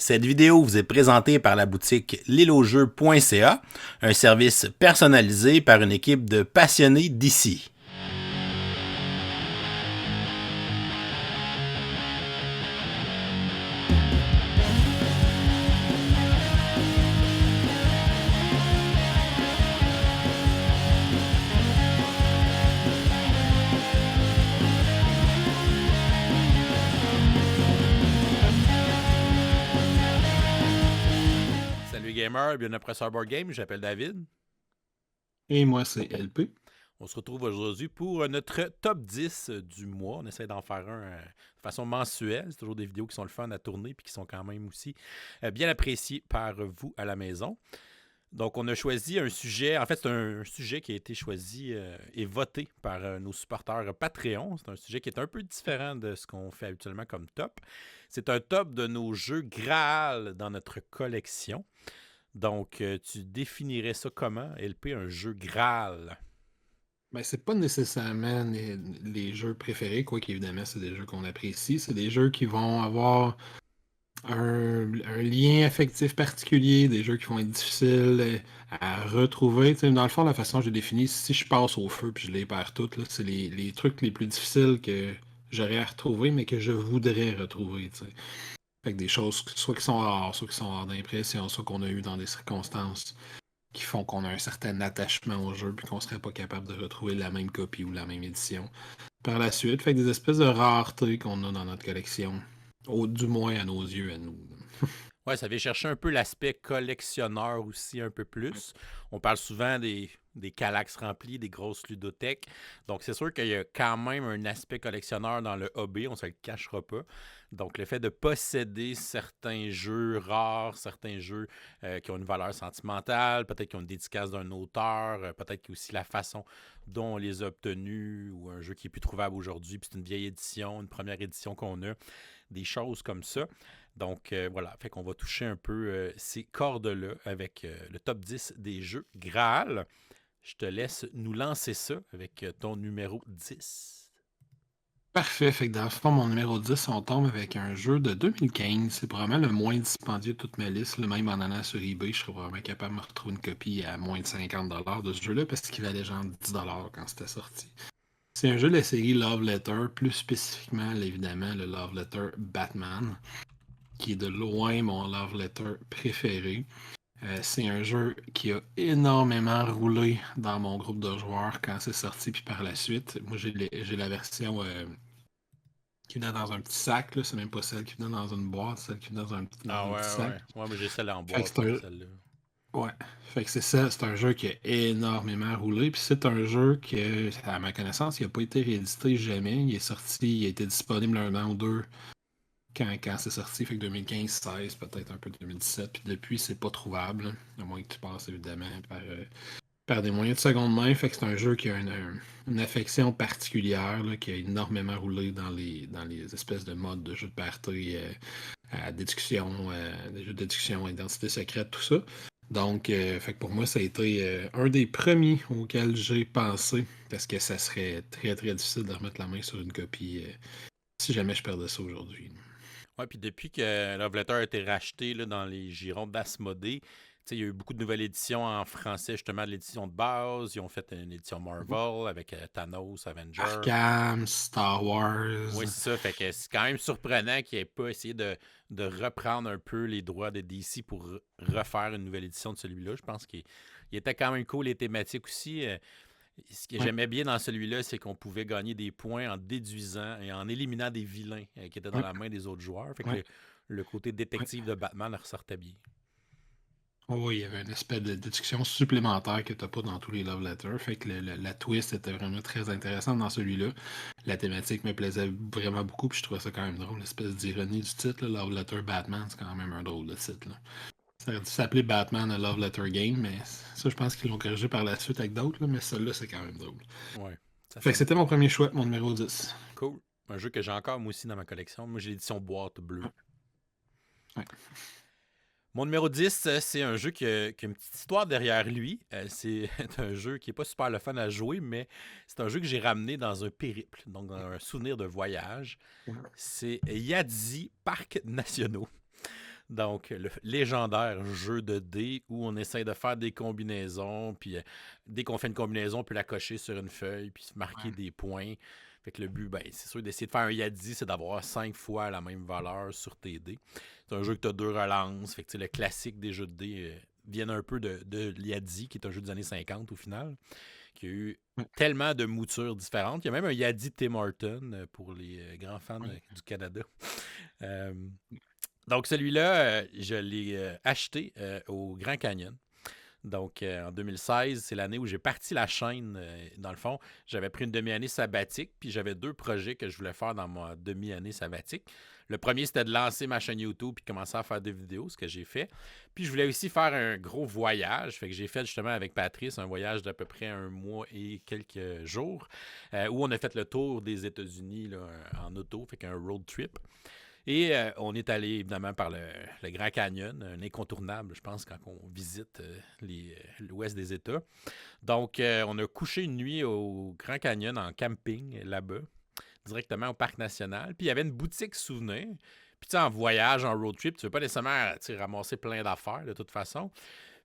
Cette vidéo vous est présentée par la boutique lilojeu.ca, un service personnalisé par une équipe de passionnés d'ici. Salut gamer, bienvenue après sur Board Game, j'appelle David. Et moi, c'est LP. On se retrouve aujourd'hui pour notre top 10 du mois. On essaie d'en faire un de façon mensuelle. C'est toujours des vidéos qui sont le fun à tourner et qui sont quand même aussi bien appréciées par vous à la maison. Donc, on a choisi un sujet. En fait, c'est un sujet qui a été choisi et voté par nos supporters Patreon. C'est un sujet qui est un peu différent de ce qu'on fait habituellement comme top. C'est un top de nos jeux Graal dans notre collection. Donc, tu définirais ça comment, LP, un jeu Graal? Ben, c'est pas nécessairement les jeux préférés, quoi qu'évidemment, c'est des jeux qu'on apprécie. C'est des jeux qui vont avoir un lien affectif particulier, des jeux qui vont être difficiles à retrouver. Tu sais, dans le fond, la façon que j'ai défini, si je passe au feu puis je les perds toutes, là, c'est les trucs les plus difficiles que j'aurais à retrouver, mais que je voudrais retrouver. Tu sais. Fait que des choses, soit qui sont rares, soit qui sont hors d'impression, soit qu'on a eu dans des circonstances qui font qu'on a un certain attachement au jeu puis qu'on serait pas capable de retrouver la même copie ou la même édition par la suite. Fait que des espèces de raretés qu'on a dans notre collection. Du moins à nos yeux, à nous. Ouais, ça vient chercher un peu l'aspect collectionneur aussi un peu plus. On parle souvent des calax remplis, des grosses ludothèques. Donc, c'est sûr qu'il y a quand même un aspect collectionneur dans le hobby, on ne se le cachera pas. Donc, le fait de posséder certains jeux rares, certains jeux qui ont une valeur sentimentale, peut-être qui ont une dédicace d'un auteur, peut-être aussi la façon dont on les a obtenus, ou un jeu qui est plus trouvable aujourd'hui, puis c'est une vieille édition, une première édition qu'on a, des choses comme ça. Donc voilà, fait qu'on va toucher un peu ces cordes-là avec le top 10 des jeux Graal. Je te laisse nous lancer ça avec ton numéro 10. Parfait. Fait que dans le fond, mon numéro 10, on tombe avec un jeu de 2015. C'est probablement le moins dispendieux de toute ma liste. Là, même en allant sur eBay, je serais probablement capable de me retrouver une copie à moins de 50$ de ce jeu-là parce qu'il valait genre 10$ quand c'était sorti. C'est un jeu de la série Love Letter, plus spécifiquement, évidemment, le Love Letter Batman, qui est de loin mon Love Letter préféré. C'est un jeu qui a énormément roulé dans mon groupe de joueurs quand c'est sorti, puis par la suite. Moi, j'ai la version qui venait dans un petit sac, là. C'est même pas celle qui venait dans une boîte, celle qui venait dans Ah un petit ouais, sac. ouais. Ouais, mais j'ai celle en Fait que boîte, c'est un... celle-là. Ouais. Fait que c'est ça, c'est un jeu qui a énormément roulé. Puis c'est un jeu que, à ma connaissance, il n'a pas été réédité jamais. Il est sorti, il a été disponible un an ou deux quand c'est sorti, fait que 2015, 16, peut-être un peu 2017, puis depuis, c'est pas trouvable, à moins que tu passes évidemment par des moyens de seconde main, fait que c'est un jeu qui a une affection particulière, là, qui a énormément roulé dans les espèces de modes de jeux de party, à déduction, des jeux de déduction, identité secrète, tout ça. Donc, fait que pour moi, ça a été un des premiers auxquels j'ai pensé, parce que ça serait très très difficile de remettre la main sur une copie si jamais je perdais ça aujourd'hui. Ouais, puis depuis que Love Letter a été racheté là, dans les girons d'Asmodée, il y a eu beaucoup de nouvelles éditions en français, justement, de l'édition de base. Ils ont fait une édition Marvel avec Thanos, Avenger. Arkham, Star Oui, Wars. c'est ça. Fait que c'est quand même surprenant qu'ils n'aient pas essayé de reprendre un peu les droits de DC pour refaire une nouvelle édition de celui-là. Je pense qu'il était quand même cool, les thématiques aussi. Ce que Ouais, j'aimais bien dans celui-là, c'est qu'on pouvait gagner des points en déduisant et en éliminant des vilains qui étaient dans ouais, la main des autres joueurs. Fait que ouais, le côté ouais. détective de Batman ressortait bien. Oh, oui, il y avait une espèce de déduction supplémentaire que tu n'as pas dans tous les Love Letters. Fait que la twist était vraiment très intéressante dans celui-là. La thématique me plaisait vraiment beaucoup, puis je trouvais ça quand même drôle. L'espèce d'ironie du titre, là, Love Letter Batman, c'est quand même un drôle de titre. Là. Ça aurait dû s'appeler Batman a Love Letter Game, mais ça, je pense qu'ils l'ont corrigé par la suite avec d'autres, là, mais celui-là, c'est quand même drôle. Ouais, ça Fait fait que une... c'était mon premier choix, mon numéro 10. Cool. Un jeu que j'ai encore, moi aussi, dans ma collection. Moi, j'ai l'édition boîte bleue. Ouais, ouais. Mon numéro 10, c'est un jeu qui a une petite histoire derrière lui. C'est un jeu qui n'est pas super le fun à jouer, mais c'est un jeu que j'ai ramené dans un périple, donc dans un souvenir de voyage. C'est Yadzi Parcs Nationaux. Donc, le légendaire jeu de dés où on essaie de faire des combinaisons, puis dès qu'on fait une combinaison, on peut la cocher sur une feuille, puis se marquer Ouais. des points. Fait que le but, ben, c'est sûr d'essayer de faire un Yadi, c'est d'avoir 5 fois la même valeur sur tes dés. C'est un jeu que tu as 2 relances. Fait que le classique des jeux de dés viennent un peu de Yadi, qui est un jeu des années 50 au final, qui a eu Ouais. tellement de moutures différentes. Il y a même un Yadi Tim Horton pour les grands fans Ouais. du Canada. Euh, donc celui-là, je l'ai acheté au Grand Canyon. Donc, en 2016, c'est l'année où j'ai parti la chaîne. Dans le fond, j'avais pris une demi-année sabbatique, puis j'avais 2 projets que je voulais faire dans ma demi-année sabbatique. Le premier, c'était de lancer ma chaîne YouTube puis commencer à faire des vidéos, ce que j'ai fait. Puis je voulais aussi faire un gros voyage. Fait que j'ai fait justement avec Patrice un voyage d'à peu près 1 mois et quelques jours, où on a fait le tour des États-Unis là, en auto, fait qu'un road trip. Et on est allé évidemment par le Grand Canyon, un incontournable, je pense, quand on visite l'ouest des États. Donc, on a couché une nuit au Grand Canyon en camping là-bas, directement au parc national. Puis il y avait une boutique souvenir. Puis tu sais, en voyage, en road trip, tu ne veux pas nécessairement ramasser plein d'affaires de toute façon.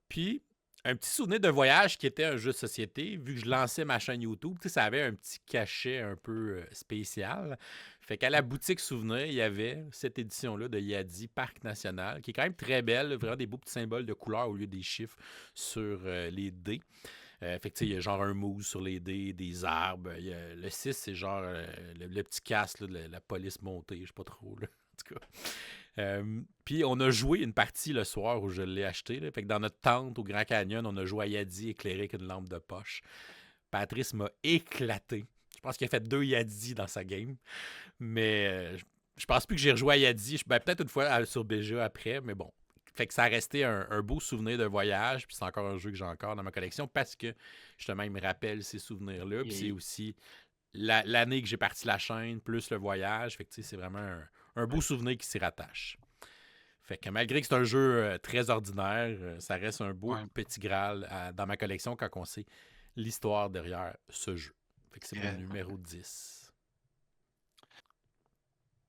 Puis un petit souvenir de voyage qui était un jeu de société, vu que je lançais ma chaîne YouTube, ça avait un petit cachet un peu spécial. Fait qu'à la boutique souvenir, il y avait cette édition-là de Yadi Parc National, qui est quand même très belle, vraiment des beaux petits symboles de couleurs au lieu des chiffres sur les dés. Fait que il y a genre un mousse sur les dés, des arbres. Le 6, c'est genre le petit casque là, de la police montée, je sais pas trop. Là. En tout cas. Puis on a joué une partie le soir où je l'ai acheté. Là. Fait que dans notre tente au Grand Canyon, on a joué à Yadi éclairé avec une lampe de poche. Patrice m'a éclaté. Je pense qu'il a fait 2 Yadi dans sa game. Mais je pense plus que j'ai rejoué à Yadi. Ben, peut-être une fois sur BGA après, mais bon. Fait que ça a resté un beau souvenir de voyage. Puis c'est encore un jeu que j'ai encore dans ma collection parce que justement, il me rappelle ces souvenirs-là. Puis c'est aussi l'année que j'ai parti la chaîne, plus le voyage. Fait que c'est vraiment un beau souvenir qui s'y rattache. Fait que malgré que c'est un jeu très ordinaire, ça reste un beau Ouais. petit Graal dans ma collection quand on sait l'histoire derrière ce jeu. Fait que c'est mon numéro 10.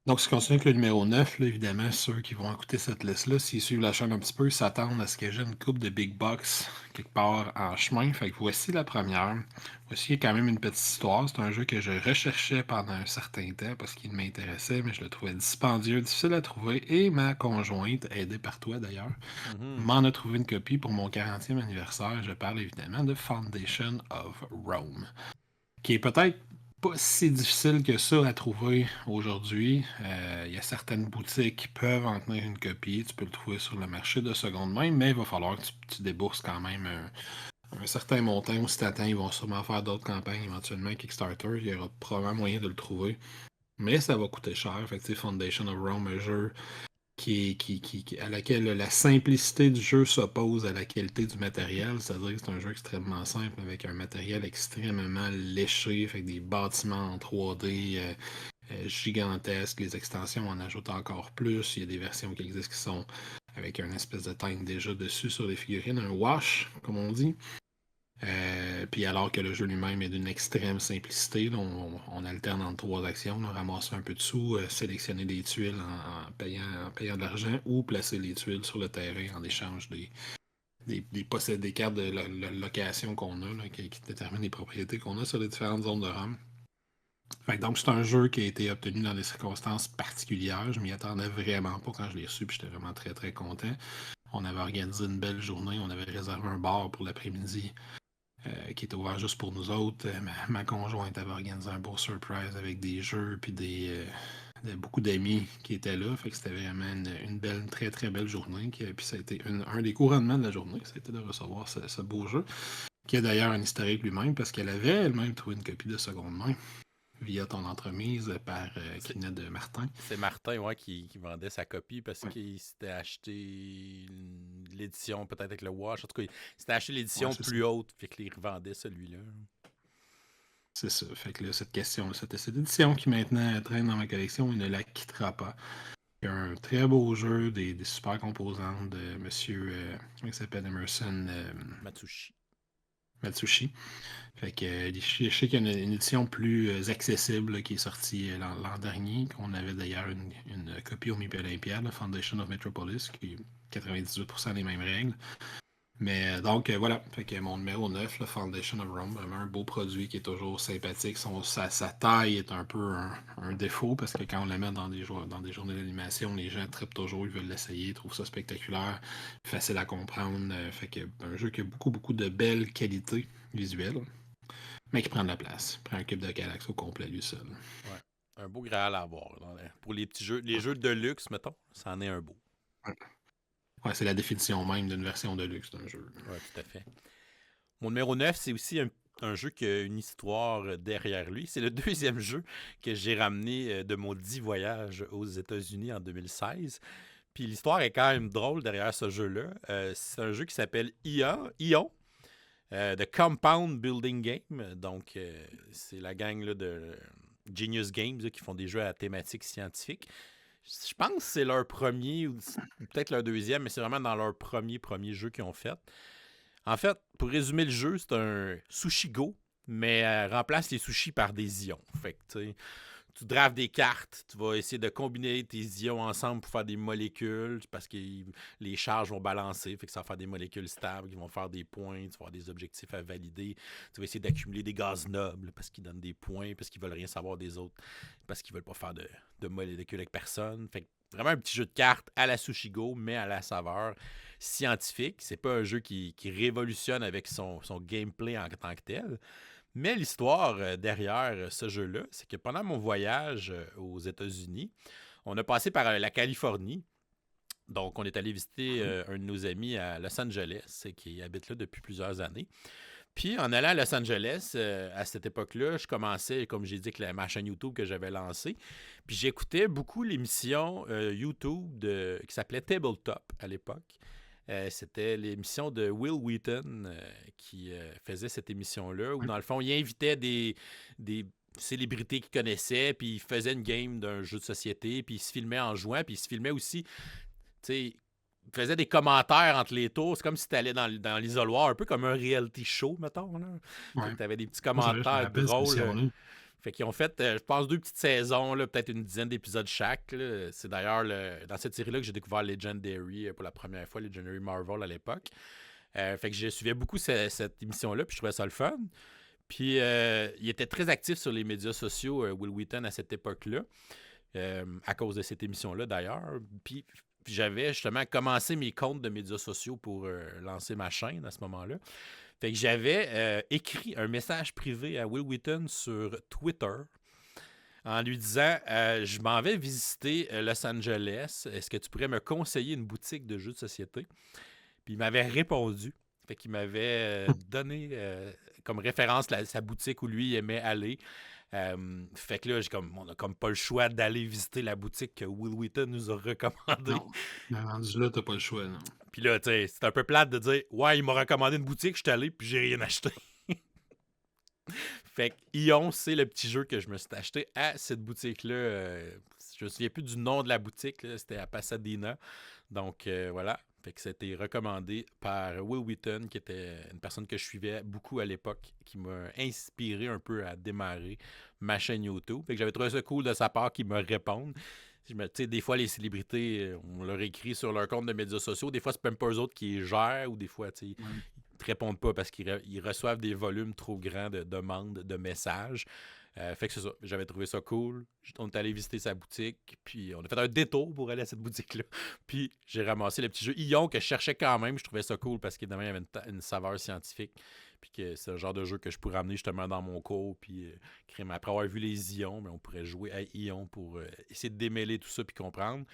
Donc, si on continue avec le numéro 9, là, évidemment, ceux qui vont écouter cette liste-là, s'ils suivent la chaîne un petit peu, ils s'attendent à ce que j'ai une coupe de big box quelque part en chemin. Fait que voici la première. Voici quand même une petite histoire. C'est un jeu que je recherchais pendant un certain temps parce qu'il m'intéressait, mais je le trouvais dispendieux, difficile à trouver. Et ma conjointe, aidée par toi d'ailleurs, m'en a trouvé une copie pour mon 40e anniversaire. Je parle évidemment de Foundation of Rome, qui est peut-être pas si difficile que ça à trouver aujourd'hui. Il y a certaines boutiques qui peuvent en tenir une copie. Tu peux le trouver sur le marché de seconde main, mais il va falloir que tu débourses quand même un certain montant. Ou si tu attends, ils vont sûrement faire d'autres campagnes éventuellement. Kickstarter, il y aura probablement moyen de le trouver. Mais ça va coûter cher. Fait que, Foundation of Rome, un jeu à laquelle la simplicité du jeu s'oppose à la qualité du matériel. C'est-à-dire que c'est un jeu extrêmement simple avec un matériel extrêmement léché, fait des bâtiments en 3D gigantesques. Les extensions en ajoutent encore plus. Il y a des versions qui existent qui sont avec un espèce de tank déjà dessus sur les figurines, un wash, comme on dit. Puis alors que le jeu lui-même est d'une extrême simplicité, là, on alterne entre 3 actions, là, ramasser un peu de sous, sélectionner des tuiles en payant de l'argent ou placer les tuiles sur le terrain en échange des cartes de location qu'on a, là, qui déterminent les propriétés qu'on a sur les différentes zones de Rome. Fait que donc c'est un jeu qui a été obtenu dans des circonstances particulières. Je m'y attendais vraiment pas quand je l'ai reçu, puis j'étais vraiment très très content. On avait organisé une belle journée, on avait réservé un bar pour l'après-midi. Qui était ouvert juste pour nous autres. Ma conjointe avait organisé un beau surprise avec des jeux puis beaucoup d'amis qui étaient là. Fait que c'était vraiment une belle, très très belle journée. Puis ça a été un des couronnements de la journée, c'était de recevoir ce beau jeu, qui a d'ailleurs un historique lui-même parce qu'elle avait elle-même trouvé une copie de seconde main via ton entremise par Kina de Martin. C'est Martin qui vendait sa copie parce qu'il s'était acheté l'édition peut-être avec le Wash. En tout cas, il s'était acheté l'édition plus haute, fait qu'il revendait celui-là. C'est ça. Fait que là, cette édition qui maintenant traîne dans ma collection, il ne la quittera pas. Il y a un très beau jeu, des super composantes de monsieur, comment il s'appelle, Emerson Matsushi. Matsushi. Fait que je sais qu'il y a une édition plus accessible là, qui est sortie l'an dernier, qu'on avait d'ailleurs une copie au MIP Olympiade, la Foundation of Metropolis, qui est 98% des mêmes règles. Mais donc voilà, fait que mon numéro 9, la Foundation of Rome, vraiment un beau produit qui est toujours sympathique. Sa taille est un peu un défaut parce que quand on la met dans des journées d'animation, les gens trippent toujours, ils veulent l'essayer, ils trouvent ça spectaculaire, facile à comprendre. Fait que un jeu qui a beaucoup de belles qualités visuelles, mais qui prend de la place. Prend un cube de Galax au complet lui seul. Ouais. Un beau Graal à avoir. Pour les petits jeux, les jeux de luxe, mettons, ça en est un beau. Ouais, c'est la définition même d'une version de luxe d'un jeu. Oui, tout à fait. Mon numéro 9, c'est aussi un jeu qui a une histoire derrière lui. C'est le deuxième jeu que j'ai ramené de mon 10 voyages aux États-Unis en 2016. Puis l'histoire est quand même drôle derrière ce jeu-là. C'est un jeu qui s'appelle Ion, The Compound Building Game. Donc, c'est la gang là, de Genius Games là, qui font des jeux à thématique scientifique. Je pense que c'est leur premier, ou peut-être leur deuxième, mais c'est vraiment dans leur premier jeu qu'ils ont fait. En fait, pour résumer le jeu, c'est un sushi go, mais remplace les sushis par des ions. Fait que, tu drafts des cartes, tu vas essayer de combiner tes ions ensemble pour faire des molécules, parce que les charges vont balancer, fait que ça va faire des molécules stables qui vont faire des points, tu vas avoir des objectifs à valider, tu vas essayer d'accumuler des gaz nobles, parce qu'ils donnent des points, parce qu'ils veulent rien savoir des autres, parce qu'ils veulent pas faire de molécules avec personne. Fait que vraiment un petit jeu de cartes à la Sushi Go, mais à la saveur scientifique. C'est pas un jeu qui révolutionne avec son gameplay en tant que tel. Mais l'histoire derrière ce jeu-là, c'est que pendant mon voyage aux États-Unis, on a passé par la Californie. Donc, on est allé visiter un de nos amis à Los Angeles, qui habite là depuis plusieurs années. Puis, en allant à Los Angeles, à cette époque-là, je commençais, comme j'ai dit, avec ma chaîne YouTube que j'avais lancée. Puis, j'écoutais beaucoup l'émission YouTube qui s'appelait Tabletop à l'époque. C'était l'émission de Will Wheaton qui faisait cette émission-là, où dans le fond, il invitait des célébrités qu'il connaissait, puis il faisait une game d'un jeu de société, puis il se filmait en jouant, puis il se filmait aussi, tu sais, il faisait des commentaires entre les tours. C'est comme si tu allais dans l'isoloir, un peu comme un reality show, mettons. Ouais. Tu avais des petits Je me commentaires rappelle cette drôles. émission-là. Fait qu'ils ont fait, je pense, 2 petites saisons, là, peut-être une dizaine d'épisodes chaque. Là. C'est d'ailleurs dans cette série-là que j'ai découvert Legendary pour la première fois, Legendary Marvel à l'époque. Fait que je suivais beaucoup cette émission-là, puis je trouvais ça le fun. Puis il était très actif sur les médias sociaux, Will Wheaton, à cette époque-là, à cause de cette émission-là d'ailleurs. Puis j'avais justement commencé mes comptes de médias sociaux pour lancer ma chaîne à ce moment-là. Fait que j'avais écrit un message privé à Will Wheaton sur Twitter en lui disant je m'en vais visiter Los Angeles. Est-ce que tu pourrais me conseiller une boutique de jeux de société? Puis il m'avait répondu. Fait qu'il m'avait donné comme référence sa boutique où lui aimait aller. Fait que là, on n'a comme pas le choix d'aller visiter la boutique que Will Wheaton nous a recommandée. Non, mais rendu là, t'as pas le choix, non. Puis là, tu sais, c'est un peu plate de dire ouais, il m'a recommandé une boutique, je suis allé, puis j'ai rien acheté. Fait que Ion, c'est le petit jeu que je me suis acheté à cette boutique-là. Je me souviens plus du nom de la boutique, là, c'était à Pasadena. Donc voilà. Fait que c'était recommandé par Will Wheaton, qui était une personne que je suivais beaucoup à l'époque, qui m'a inspiré un peu à démarrer ma chaîne YouTube. Fait que j'avais trouvé ça cool de sa part qu'il me réponde. Tu sais, des fois, les célébrités, on leur écrit sur leur compte de médias sociaux. Des fois, c'est même pas eux autres qui les gèrent, ou des fois, tu sais, ils ne te répondent pas parce qu'ils reçoivent des volumes trop grands de demandes, de messages. Fait que c'est ça. J'avais trouvé ça cool. On est allé visiter sa boutique, puis on a fait un détour pour aller à cette boutique-là. Puis j'ai ramassé le petit jeu Ion que je cherchais quand même. Je trouvais ça cool parce qu'évidemment, il y avait une saveur scientifique. Puis que c'est le genre de jeu que je pourrais amener justement dans mon cours. Puis après avoir vu les ions, mais on pourrait jouer à Ion pour essayer de démêler tout ça puis comprendre.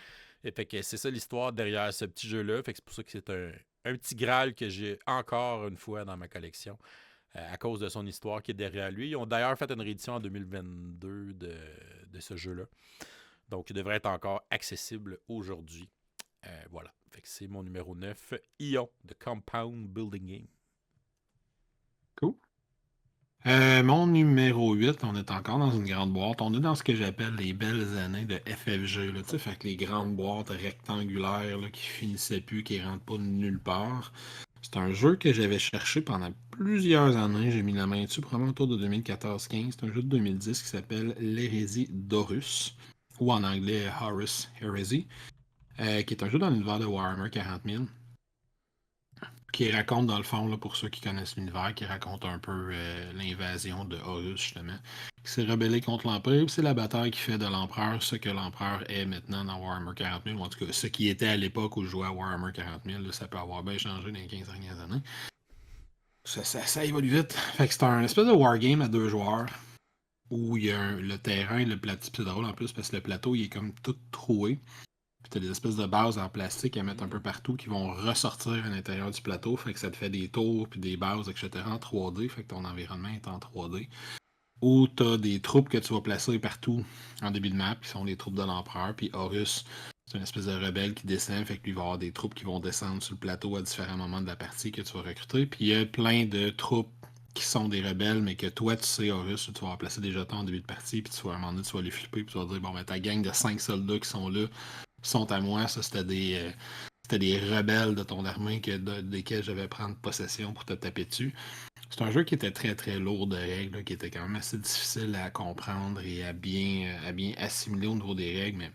Et fait que c'est ça l'histoire derrière ce petit jeu-là. Fait que c'est pour ça que c'est un petit Graal que j'ai encore une fois dans ma collection. À cause de son histoire qui est derrière lui. Ils ont d'ailleurs fait une réédition en 2022 de ce jeu-là. Donc, il devrait être encore accessible aujourd'hui. Voilà. Fait que c'est mon numéro 9, Ion, The Compound Building Game. Cool. Mon numéro 8, on est encore dans une grande boîte. On est dans ce que j'appelle les belles années de FFG. Là, fait que les grandes boîtes rectangulaires là, qui finissaient plus, qui ne rentrent pas de nulle part. C'est un jeu que j'avais cherché pendant plusieurs années. J'ai mis la main dessus probablement autour de 2014-15. C'est un jeu de 2010 qui s'appelle L'Hérésie d'Horus, ou en anglais Horus Heresy, qui est un jeu dans l'univers de Warhammer 40 000, qui raconte dans le fond, là, pour ceux qui connaissent l'univers, qui raconte un peu l'invasion de Horus, justement, qui s'est rebellé contre l'Empereur. Puis c'est la bataille qui fait de l'Empereur ce que l'Empereur est maintenant dans Warhammer 40 000, ou en tout cas ce qui était à l'époque où je jouais à Warhammer 40 000. Là, ça peut avoir bien changé dans les 15 dernières années. Ça évolue vite. Fait que c'est un espèce de wargame à 2 joueurs où il y a le terrain, le plateau. C'est drôle en plus parce que le plateau il est comme tout troué. Puis t'as des espèces de bases en plastique à mettre un peu partout qui vont ressortir à l'intérieur du plateau. Fait que ça te fait des tours puis des bases, etc. en 3D. Fait que ton environnement est en 3D. Ou t'as des troupes que tu vas placer partout en début de map, qui sont les troupes de l'empereur. Puis Horus, c'est une espèce de rebelle qui descend, fait que lui il va y avoir des troupes qui vont descendre sur le plateau à différents moments de la partie que tu vas recruter. Puis il y a plein de troupes qui sont des rebelles, mais que toi, tu sais, Horus, tu vas placer des jetons en début de partie, puis tu vas, à un moment donné, tu vas les flipper, puis tu vas dire, bon, ben, ta gang de 5 soldats qui sont là sont à moi. Ça, c'était des rebelles de ton armée desquels je vais prendre possession pour te taper dessus. C'est un jeu qui était très très lourd de règles, là, qui était quand même assez difficile à comprendre et à bien assimiler au niveau des règles, mais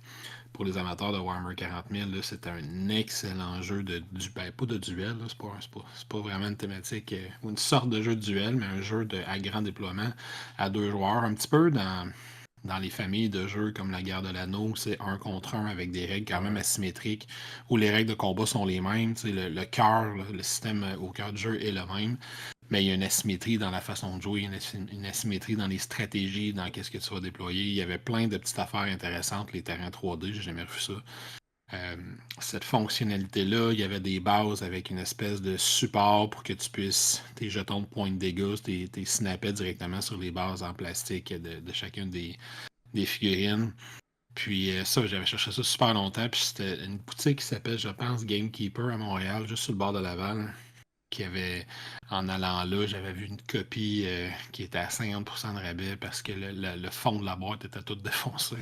pour les amateurs de Warhammer 40 000, là, c'est un excellent jeu pas de duel, là, c'est pas vraiment une thématique, ou une sorte de jeu de duel, mais un jeu à grand déploiement à 2 joueurs, un petit peu dans les familles de jeux comme la Guerre de l'Anneau, c'est un contre un avec des règles quand même asymétriques, où les règles de combat sont les mêmes, le cœur, le système au cœur du jeu est le même. Mais il y a une asymétrie dans la façon de jouer, une asymétrie dans les stratégies, dans qu'est-ce que tu vas déployer. Il y avait plein de petites affaires intéressantes, les terrains 3D, j'ai jamais vu ça. Cette fonctionnalité-là, il y avait des bases avec une espèce de support pour que tu puisses, tes jetons de points de dégâts, tes snappets directement sur les bases en plastique de chacune des figurines. Puis ça, j'avais cherché ça super longtemps. Puis c'était une boutique qui s'appelle, je pense, Gamekeeper à Montréal, juste sur le bord de Laval, qui avait, en allant là, j'avais vu une copie qui était à 50% de rabais parce que le fond de la boîte était tout défoncé.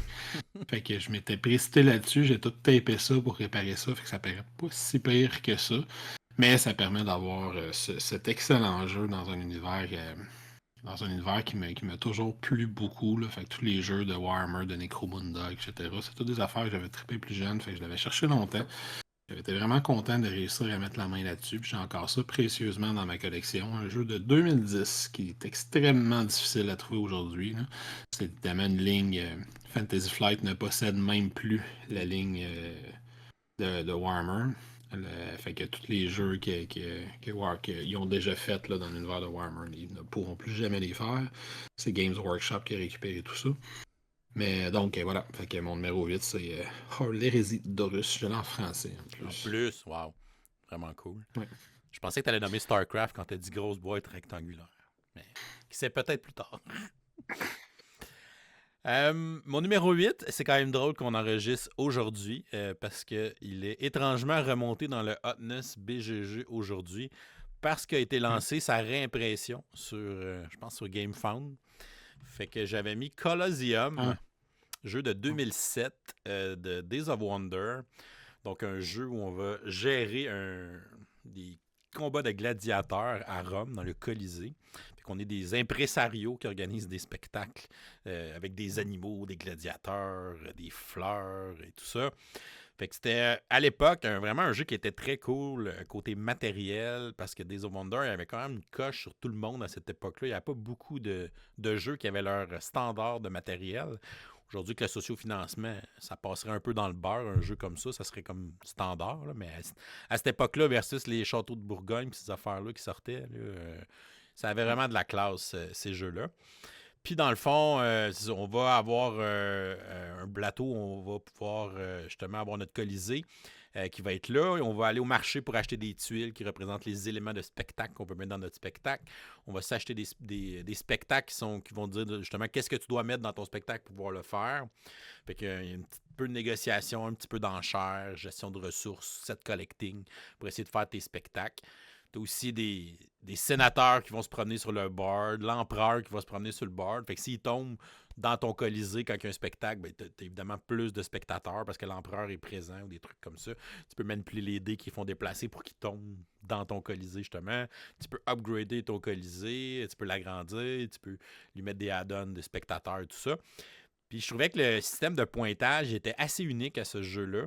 Fait que je m'étais précipité là-dessus, j'ai tout tapé ça pour réparer ça, fait que ça paraît pas si pire que ça. Mais ça permet d'avoir cet excellent jeu dans un univers qui m'a toujours plu beaucoup. Là. Fait que tous les jeux de Warhammer, de Necromunda, etc., c'est toutes des affaires que j'avais trippé plus jeune, fait que je l'avais cherché longtemps. J'avais été vraiment content de réussir à mettre la main là-dessus. Puis j'ai encore ça précieusement dans ma collection. Un jeu de 2010 qui est extrêmement difficile à trouver aujourd'hui. Là. C'est évidemment une ligne. Fantasy Flight ne possède même plus la ligne de Warhammer. Fait que tous les jeux qu'ils ont déjà fait là, dans l'univers de Warhammer, ils ne pourront plus jamais les faire. C'est Games Workshop qui a récupéré tout ça. Mais donc, voilà. Fait que mon numéro 8, c'est l'hérésie d'Horus. Je l'ai en français. En plus, wow. Vraiment cool. Ouais. Je pensais que tu allais nommer StarCraft quand tu as dit grosse boîte rectangulaire. Mais qui sait peut-être plus tard. Mon numéro 8, c'est quand même drôle qu'on enregistre aujourd'hui parce qu'il est étrangement remonté dans le Hotness BGG aujourd'hui parce qu'a été lancé sa réimpression sur, je pense, sur GameFound. Fait que j'avais mis Colosseum, jeu de 2007 de Days of Wonder. Donc un jeu où on va gérer des combats de gladiateurs à Rome, dans le Colisée. Puis qu'on est des impresarios qui organisent des spectacles avec des animaux, des gladiateurs, des fleurs et tout ça. Fait que c'était à l'époque vraiment un jeu qui était très cool, côté matériel, parce que Days of Wonder, il y avait quand même une coche sur tout le monde à cette époque-là. Il n'y avait pas beaucoup de jeux qui avaient leur standard de matériel. Aujourd'hui, que le sociofinancement, ça passerait un peu dans le beurre, un jeu comme ça serait comme standard. Là, mais à cette époque-là, versus les châteaux de Bourgogne et ces affaires-là qui sortaient, là, ça avait vraiment de la classe, ces jeux-là. Puis dans le fond, on va avoir un plateau où on va pouvoir justement avoir notre Colisée qui va être là. Et on va aller au marché pour acheter des tuiles qui représentent les éléments de spectacle qu'on peut mettre dans notre spectacle. On va s'acheter des spectacles qui vont dire justement qu'est-ce que tu dois mettre dans ton spectacle pour pouvoir le faire. Fait qu'il y a un petit peu de négociation, un petit peu d'enchères, gestion de ressources, set collecting pour essayer de faire tes spectacles. Tu as aussi des sénateurs qui vont se promener sur le board, l'empereur qui va se promener sur le board. Fait que s'il tombe dans ton Colisée quand il y a un spectacle, ben, tu as évidemment plus de spectateurs parce que l'empereur est présent ou des trucs comme ça. Tu peux manipuler les dés qui font déplacer pour qu'ils tombent dans ton Colisée, justement. Tu peux upgrader ton Colisée, tu peux l'agrandir, tu peux lui mettre des add-ons de spectateurs, tout ça. Puis je trouvais que le système de pointage était assez unique à ce jeu-là.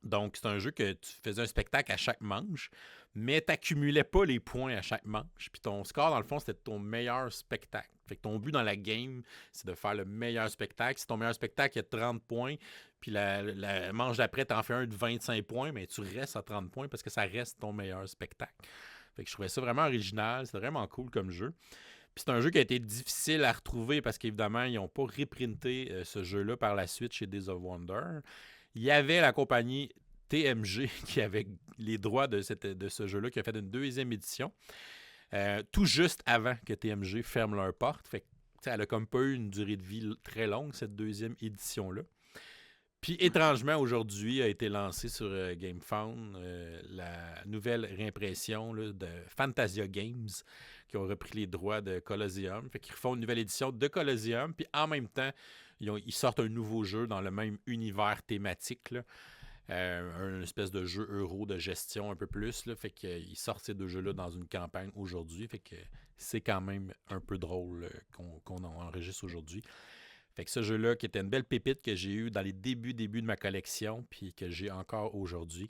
Donc, c'est un jeu que tu faisais un spectacle à chaque manche, mais tu n'accumulais pas les points à chaque manche. Puis ton score, dans le fond, c'était ton meilleur spectacle. Fait que ton but dans la game, c'est de faire le meilleur spectacle. Si ton meilleur spectacle est 30 points, puis la manche d'après, tu en fais un de 25 points, mais tu restes à 30 points parce que ça reste ton meilleur spectacle. Fait que je trouvais ça vraiment original. C'est vraiment cool comme jeu. Puis c'est un jeu qui a été difficile à retrouver parce qu'évidemment, ils n'ont pas reprinté ce jeu-là par la suite chez Days of Wonder. Il y avait la compagnie TMG qui avait les droits de ce jeu-là, qui a fait une deuxième édition, tout juste avant que TMG ferme leur porte. Fait que, elle a comme pas eu une durée de vie très longue, cette deuxième édition-là. Puis étrangement, aujourd'hui, a été lancée sur GameFound la nouvelle réimpression là, de Fantasia Games, qui ont repris les droits de Colosseum. Fait qu'ils refont une nouvelle édition de Colosseum, puis en même temps, ils sortent un nouveau jeu dans le même univers thématique, là. Un espèce de jeu euro de gestion un peu plus. Là, fait qu'ils sortent ces deux jeux-là dans une campagne aujourd'hui. Fait que c'est quand même un peu drôle qu'on enregistre aujourd'hui. Fait que ce jeu-là, qui était une belle pépite que j'ai eu dans les débuts de ma collection, puis que j'ai encore aujourd'hui.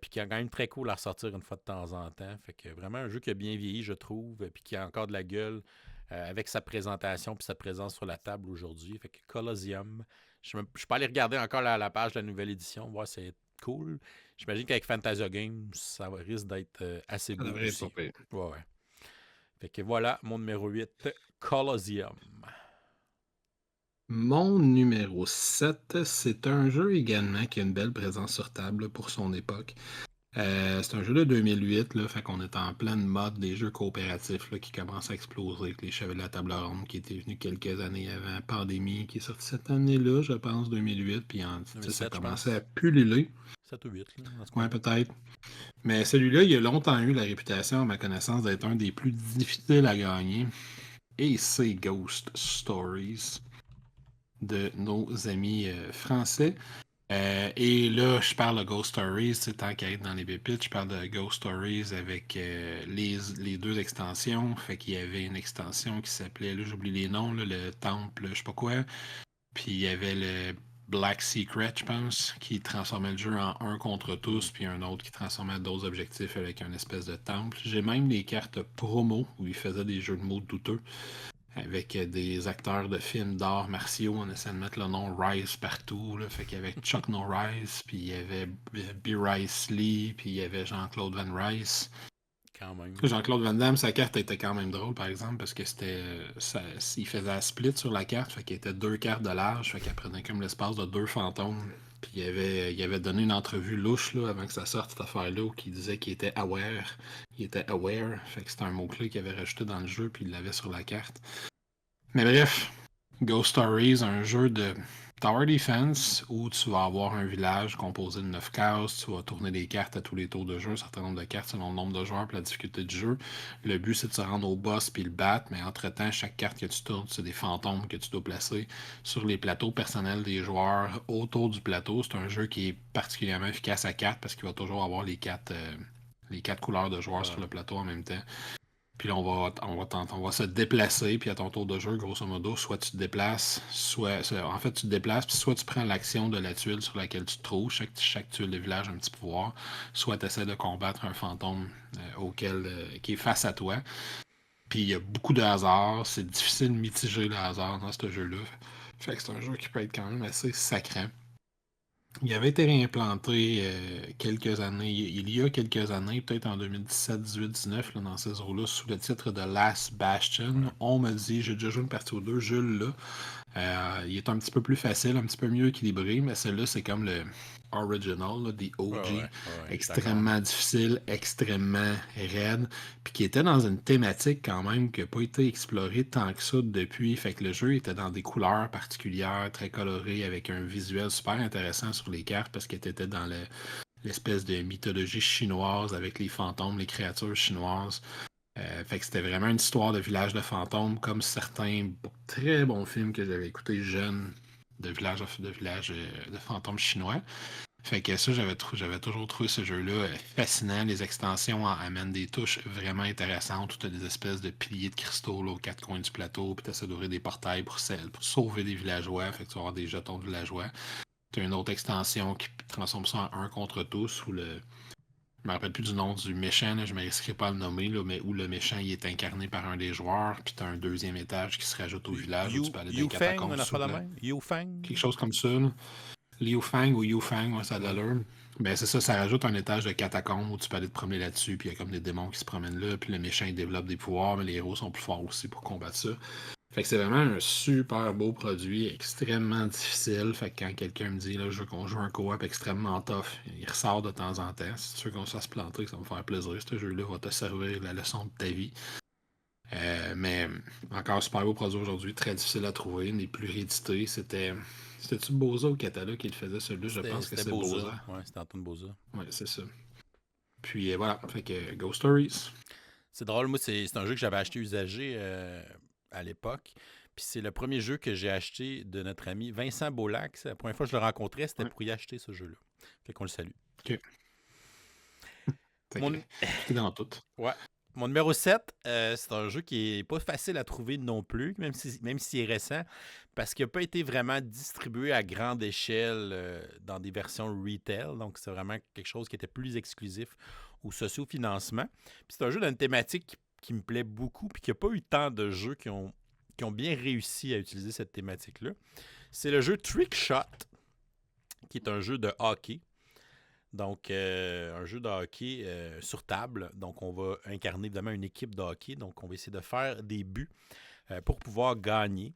Puis qui est quand même très cool à ressortir une fois de temps en temps. Fait que vraiment un jeu qui a bien vieilli, je trouve, puis qui a encore de la gueule avec sa présentation puis sa présence sur la table aujourd'hui. Fait que Colosseum, je suis pas allé regarder encore la page de la nouvelle édition, voir si c'est cool. J'imagine qu'avec Fantasia Games, ça risque d'être assez beau aussi. Ouais. Fait que voilà, mon numéro 8, Colosseum. Mon numéro 7, c'est un jeu également qui a une belle présence sur table pour son époque. C'est un jeu de 2008, là, fait qu'on est en pleine mode des jeux coopératifs là, qui commencent à exploser, avec les Chevaliers de la Table Ronde qui était venu quelques années avant, Pandémie qui est sorti cette année-là, je pense, 2008, puis ça commençait à pulluler. 7 ou 8, là, ouais, peut-être. Mais celui-là, il a longtemps eu la réputation, à ma connaissance, d'être un des plus difficiles à gagner. Et c'est Ghost Stories de nos amis français. Et là, je parle de Ghost Stories, c'est tant qu'à être dans les pépites, je parle de Ghost Stories avec les deux extensions. Fait qu'il y avait une extension qui s'appelait, là j'oublie les noms, là, le Temple, je sais pas quoi. Puis il y avait le Black Secret, je pense, qui transformait le jeu en un contre tous, puis un autre qui transformait d'autres objectifs avec un espèce de temple. J'ai même les cartes promo où il faisait des jeux de mots douteux avec des acteurs de films d'arts martiaux. On essaie de mettre le nom Rice partout. Là. Fait qu'il y avait Chuck Norris, puis il y avait B. Rice Lee, puis il y avait Jean-Claude Van Rice. Quand même. Jean-Claude Van Damme, sa carte était quand même drôle, par exemple, parce que il faisait un split sur la carte, fait qu'il était 2 cartes de large, fait qu'elle prenait comme l'espace de 2 fantômes. Puis il avait donné une entrevue louche là, avant que ça sorte, cette affaire-là, qui disait qu'il était aware. Il était aware, fait que c'était un mot-clé qu'il avait rajouté dans le jeu, puis il l'avait sur la carte. Mais bref, Ghost Stories, un jeu de Tower Defense où tu vas avoir un village composé de 9 cases, tu vas tourner des cartes à tous les tours de jeu, un certain nombre de cartes selon le nombre de joueurs et la difficulté du jeu. Le but, c'est de se rendre au boss puis le battre, mais entre-temps, chaque carte que tu tournes, c'est des fantômes que tu dois placer sur les plateaux personnels des joueurs autour du plateau. C'est un jeu qui est particulièrement efficace à 4 parce qu'il va toujours avoir les 4 couleurs de joueurs sur le plateau en même temps. Puis là, on va se déplacer, puis à ton tour de jeu, grosso modo, soit tu te déplaces, en fait, tu te déplaces, puis soit tu prends l'action de la tuile sur laquelle tu te trouves, chaque tuile de village a un petit pouvoir, soit tu essaies de combattre un fantôme qui est face à toi. Puis il y a beaucoup de hasard, c'est difficile de mitiger le hasard dans ce jeu-là. Fait que c'est un jeu qui peut être quand même assez sacrant. Il avait été réimplanté quelques années, il y a quelques années, peut-être en 2017, 18, 19, là, dans ces eaux-là, sous le titre de Last Bastion. On me dit, j'ai déjà joué une partie ou deux, Jules, là. Il est un petit peu plus facile, un petit peu mieux équilibré, mais celle-là, c'est comme le original, là, the OG, extrêmement difficile, extrêmement raide, puis qui était dans une thématique quand même qui n'a pas été explorée tant que ça depuis. Fait que le jeu était dans des couleurs particulières, très colorées, avec un visuel super intéressant sur les cartes parce qu'il était dans l'espèce de mythologie chinoise avec les fantômes, les créatures chinoises. Fait que c'était vraiment une histoire de village de fantômes, comme certains très bons films que j'avais écoutés jeune de village de fantômes chinois. Fait que ça, j'avais toujours trouvé ce jeu-là fascinant. Les extensions amènent des touches vraiment intéressantes où tu as des espèces de piliers de cristaux là, aux quatre coins du plateau, puis tu essaies d'ouvrir des portails pour sauver des villageois. Fait que tu vas avoir des jetons de villageois. Tu as une autre extension qui transforme ça en un contre tous, où je me rappelle plus du nom du méchant, là, je ne me risquerai pas à le nommer, là, mais où le méchant il est incarné par un des joueurs, puis tu as un deuxième étage qui se rajoute au village où tu peux aller dans les Feng, catacombes on a sous pas de même. Yu Feng. quelque chose comme ça. Là. Liu Fang ou Yu Fang, ouais, ça a de Ouais. l'allure. Ben c'est ça, ça rajoute un étage de catacombes où tu peux aller te promener là-dessus, puis il y a comme des démons qui se promènent là, puis le méchant il développe des pouvoirs, mais les héros sont plus forts aussi pour combattre ça. Fait que c'est vraiment un super beau produit, extrêmement difficile. Fait que quand quelqu'un me dit là, je veux qu'on joue un co-op extrêmement tough, il ressort de temps en temps. Si tu veux qu'on se fasse planter, ça va me faire plaisir. Ce jeu-là va te servir la leçon de ta vie. Mais encore super beau produit aujourd'hui, très difficile à trouver, n'est plus réédité. C'était-tu Boza ou Catala qui le faisait celui-là? Je pense que C'était c'est Boza. Boza. Ouais, c'était Antoine Boza. Ouais, c'est ça. Puis voilà, fait que Ghost Stories. C'est drôle, moi, c'est un jeu que j'avais acheté usagé à l'époque. Puis c'est le premier jeu que j'ai acheté de notre ami Vincent Beaulac. C'est la première fois que je le rencontrais, c'était Ouais. pour y acheter ce jeu-là. Fait qu'on le salue. Ok. Fait que Mon, tout est dans tout. ouais. Mon numéro 7, c'est un jeu qui est pas facile à trouver non plus, même s'il est récent, parce qu'il n'a pas été vraiment distribué à grande échelle dans des versions retail. Donc, c'est vraiment quelque chose qui était plus exclusif au socio-financement. Puis c'est un jeu d'une thématique qui me plaît beaucoup, puis qu'il n'y a pas eu tant de jeux qui ont bien réussi à utiliser cette thématique-là. C'est le jeu Trick Shot, qui est un jeu de hockey. Donc, un jeu de hockey sur table. Donc, on va incarner évidemment une équipe de hockey. Donc, on va essayer de faire des buts pour pouvoir gagner.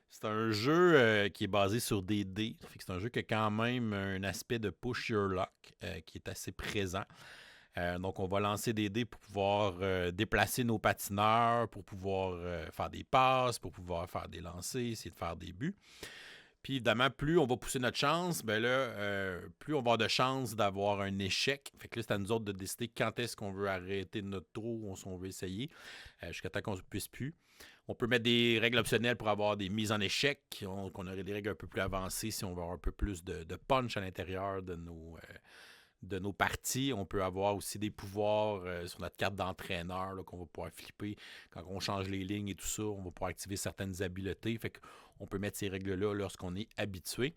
C'est un jeu qui est basé sur des dés. C'est un jeu qui a quand même un aspect de push your luck qui est assez présent. Donc, on va lancer des dés pour pouvoir déplacer nos patineurs, pour pouvoir faire des passes, pour pouvoir faire des lancers, essayer de faire des buts. Puis évidemment, plus on va pousser notre chance, ben là, plus on va avoir de chances d'avoir un échec. Fait que là, c'est à nous autres de décider quand est-ce qu'on veut arrêter notre tour ou si on veut essayer, jusqu'à temps qu'on ne puisse plus. On peut mettre des règles optionnelles pour avoir des mises en échec. On aurait des règles un peu plus avancées si on veut avoir un peu plus de punch à l'intérieur de nos parties. On peut avoir aussi des pouvoirs sur notre carte d'entraîneur là, qu'on va pouvoir flipper. Quand on change les lignes et tout ça, on va pouvoir activer certaines habiletés. Fait qu'on peut mettre ces règles-là lorsqu'on est habitué.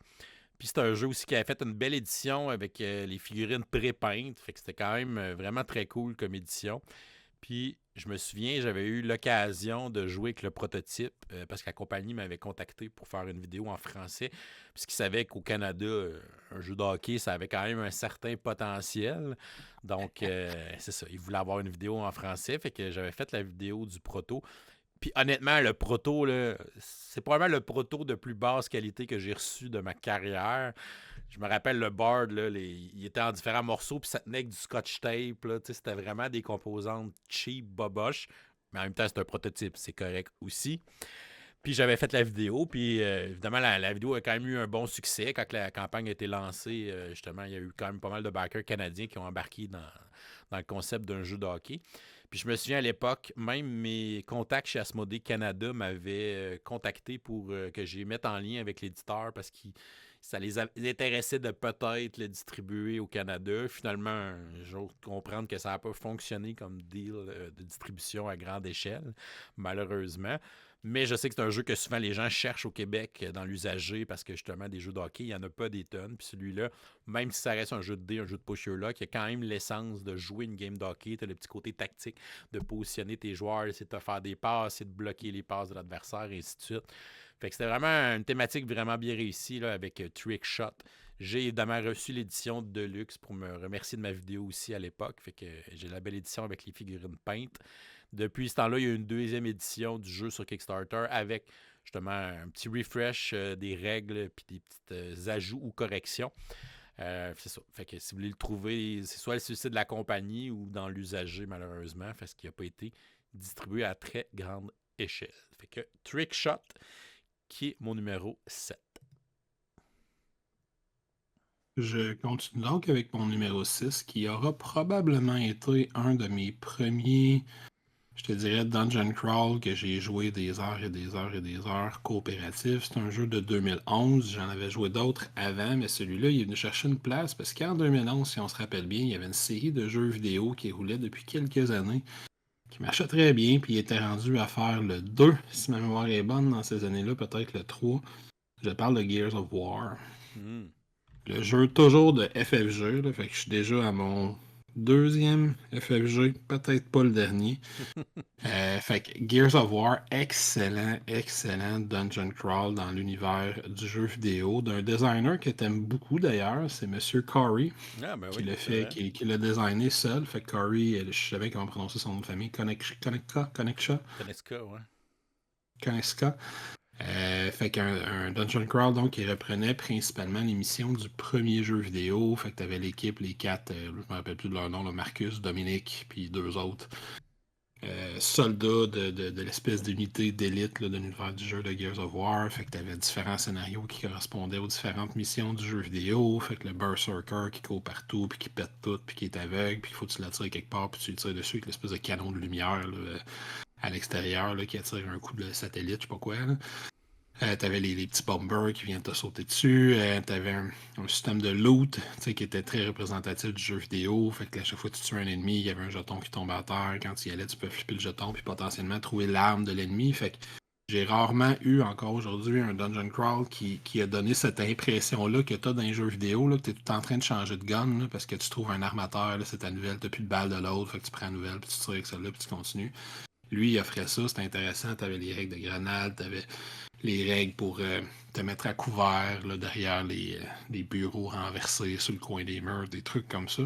Puis c'est un jeu aussi qui a fait une belle édition avec les figurines pré-peintes. Fait que c'était quand même vraiment très cool comme édition. Puis je me souviens, j'avais eu l'occasion de jouer avec le prototype parce que la compagnie m'avait contacté pour faire une vidéo en français. Puisqu'ils savaient qu'au Canada, un jeu de hockey, ça avait quand même un certain potentiel. Donc, c'est ça. Ils voulaient avoir une vidéo en français. Fait que j'avais fait la vidéo du proto. Puis honnêtement, le proto, là, c'est probablement le proto de plus basse qualité que j'ai reçu de ma carrière. Je me rappelle le board, là, il était en différents morceaux, puis ça tenait avec du scotch tape. Là, c'était vraiment des composantes cheap, boboches. Mais en même temps, c'est un prototype, c'est correct aussi. Puis j'avais fait la vidéo, puis évidemment, la vidéo a quand même eu un bon succès. Quand la campagne a été lancée, justement, il y a eu quand même pas mal de backers canadiens qui ont embarqué dans le concept d'un jeu de hockey. Puis je me souviens à l'époque, même mes contacts chez Asmodée Canada m'avaient contacté pour que je les mette en lien avec l'éditeur parce que ça les intéressait de peut-être le distribuer au Canada. Finalement, j'ose comprendre que ça n'a pas fonctionné comme deal de distribution à grande échelle, malheureusement. Mais je sais que c'est un jeu que souvent les gens cherchent au Québec dans l'usager parce que justement, des jeux de hockey, il n'y en a pas des tonnes. Puis celui-là, même si ça reste un jeu de dés, un jeu de push your luck, il y a quand même l'essence de jouer une game de hockey. Tu as le petit côté tactique de positionner tes joueurs, essayer de te faire des passes, essayer de bloquer les passes de l'adversaire, et ainsi de suite. Fait que c'était vraiment une thématique vraiment bien réussie là, avec Trick Shot. J'ai évidemment reçu l'édition de Deluxe pour me remercier de ma vidéo aussi à l'époque. Fait que j'ai la belle édition avec les figurines peintes. Depuis ce temps-là, il y a eu une deuxième édition du jeu sur Kickstarter avec justement un petit refresh des règles puis des petits ajouts ou corrections. C'est ça. Fait que si vous voulez le trouver, c'est soit le site de la compagnie ou dans l'usager, malheureusement, parce qu'il n'a pas été distribué à très grande échelle. Fait que Trick Shot, qui est mon numéro 7. Je continue donc avec mon numéro 6, qui aura probablement été un de mes premiers, Je te dirais Dungeon Crawl que j'ai joué des heures et des heures et des heures coopératif. C'est un jeu de 2011. J'en avais joué d'autres avant, mais celui-là, il est venu chercher une place parce qu'en 2011, si on se rappelle bien, il y avait une série de jeux vidéo qui roulait depuis quelques années, qui marchait très bien, puis il était rendu à faire le 2, si ma mémoire est bonne, dans ces années-là, peut-être le 3. Je parle de Gears of War. Hmm. Le jeu toujours de FFG, là, fait que je suis déjà à mon deuxième FFG, peut-être pas le dernier. Fait que Gears of War, excellent, excellent dungeon crawl dans l'univers du jeu vidéo, d'un designer que t'aimes beaucoup d'ailleurs, c'est Monsieur Corey, Ah, ben qui oui, l'a c'est fait, vrai. qui l'a designé seul. Fait que Corey, je savais comment prononcer son nom de famille, Koneska, ouais. Koneska. Fait qu'un Dungeon Crawl, donc, qui reprenait principalement l'émission du premier jeu vidéo. Fait que t'avais l'équipe, les quatre, je me rappelle plus de leur nom, là, Marcus, Dominique, puis deux autres soldats de l'espèce d'unité d'élite là, de l'univers du jeu de Gears of War. Fait que t'avais différents scénarios qui correspondaient aux différentes missions du jeu vidéo. Fait que le Berserker qui court partout, puis qui pète tout, puis qui est aveugle, puis il faut que tu l'attires quelque part, puis tu le tires dessus avec l'espèce de canon de lumière là, à l'extérieur là, qui attire un coup de satellite, je sais pas quoi. Là. T'avais les petits bombers qui viennent te sauter dessus. T'avais un système de loot qui était très représentatif du jeu vidéo. Fait que à chaque fois que tu tues un ennemi, il y avait un jeton qui tombe à terre. Quand tu y allais, tu peux flipper le jeton puis potentiellement trouver l'arme de l'ennemi. Fait que j'ai rarement eu encore aujourd'hui un dungeon crawl qui a donné cette impression-là que tu as dans les jeux vidéo, là, que tu es tout en train de changer de gun là, parce que tu trouves un armateur, là, c'est ta nouvelle, tu plus de balle de l'autre, fait que tu prends la nouvelle, puis tu tires avec celle-là, puis tu continues. Lui, il offrait ça, c'était intéressant. Tu avais les règles de grenade, tu avais les règles pour te mettre à couvert là, derrière les bureaux renversés sur le coin des murs, des trucs comme ça.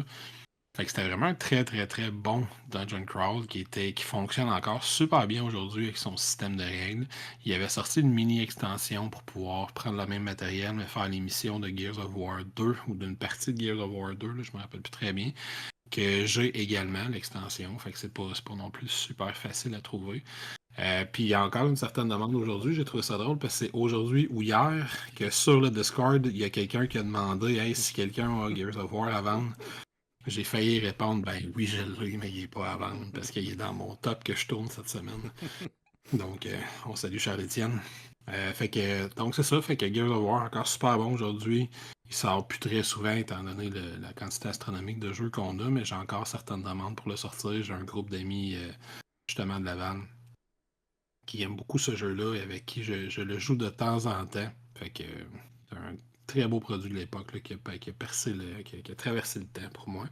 Fait que c'était vraiment un très très très bon Dungeon Crawl qui fonctionne encore super bien aujourd'hui avec son système de règles. Il avait sorti une mini extension pour pouvoir prendre le même matériel mais faire les missions de Gears of War 2 ou d'une partie de Gears of War 2, là, je me rappelle plus très bien, que j'ai également l'extension. Fait que c'est pas non plus super facile à trouver. Puis il y a encore une certaine demande aujourd'hui. J'ai trouvé ça drôle parce que c'est aujourd'hui ou hier que sur le Discord, il y a quelqu'un qui a demandé Hey, si quelqu'un a Gears of War à vendre. J'ai failli répondre Ben oui, je l'ai, mais il n'est pas à vendre parce qu'il est dans mon top que je tourne cette semaine. Donc, on salue Charles-Étienne. Donc, c'est ça. Fait que Gears of War, encore super bon aujourd'hui. Il sort plus très souvent étant donné la quantité astronomique de jeux qu'on a, mais j'ai encore certaines demandes pour le sortir. J'ai un groupe d'amis justement de Laval qui aime beaucoup ce jeu-là et avec qui je le joue de temps en temps. Fait que c'est un très beau produit de l'époque là, qui a percé qui a traversé le temps pour moi.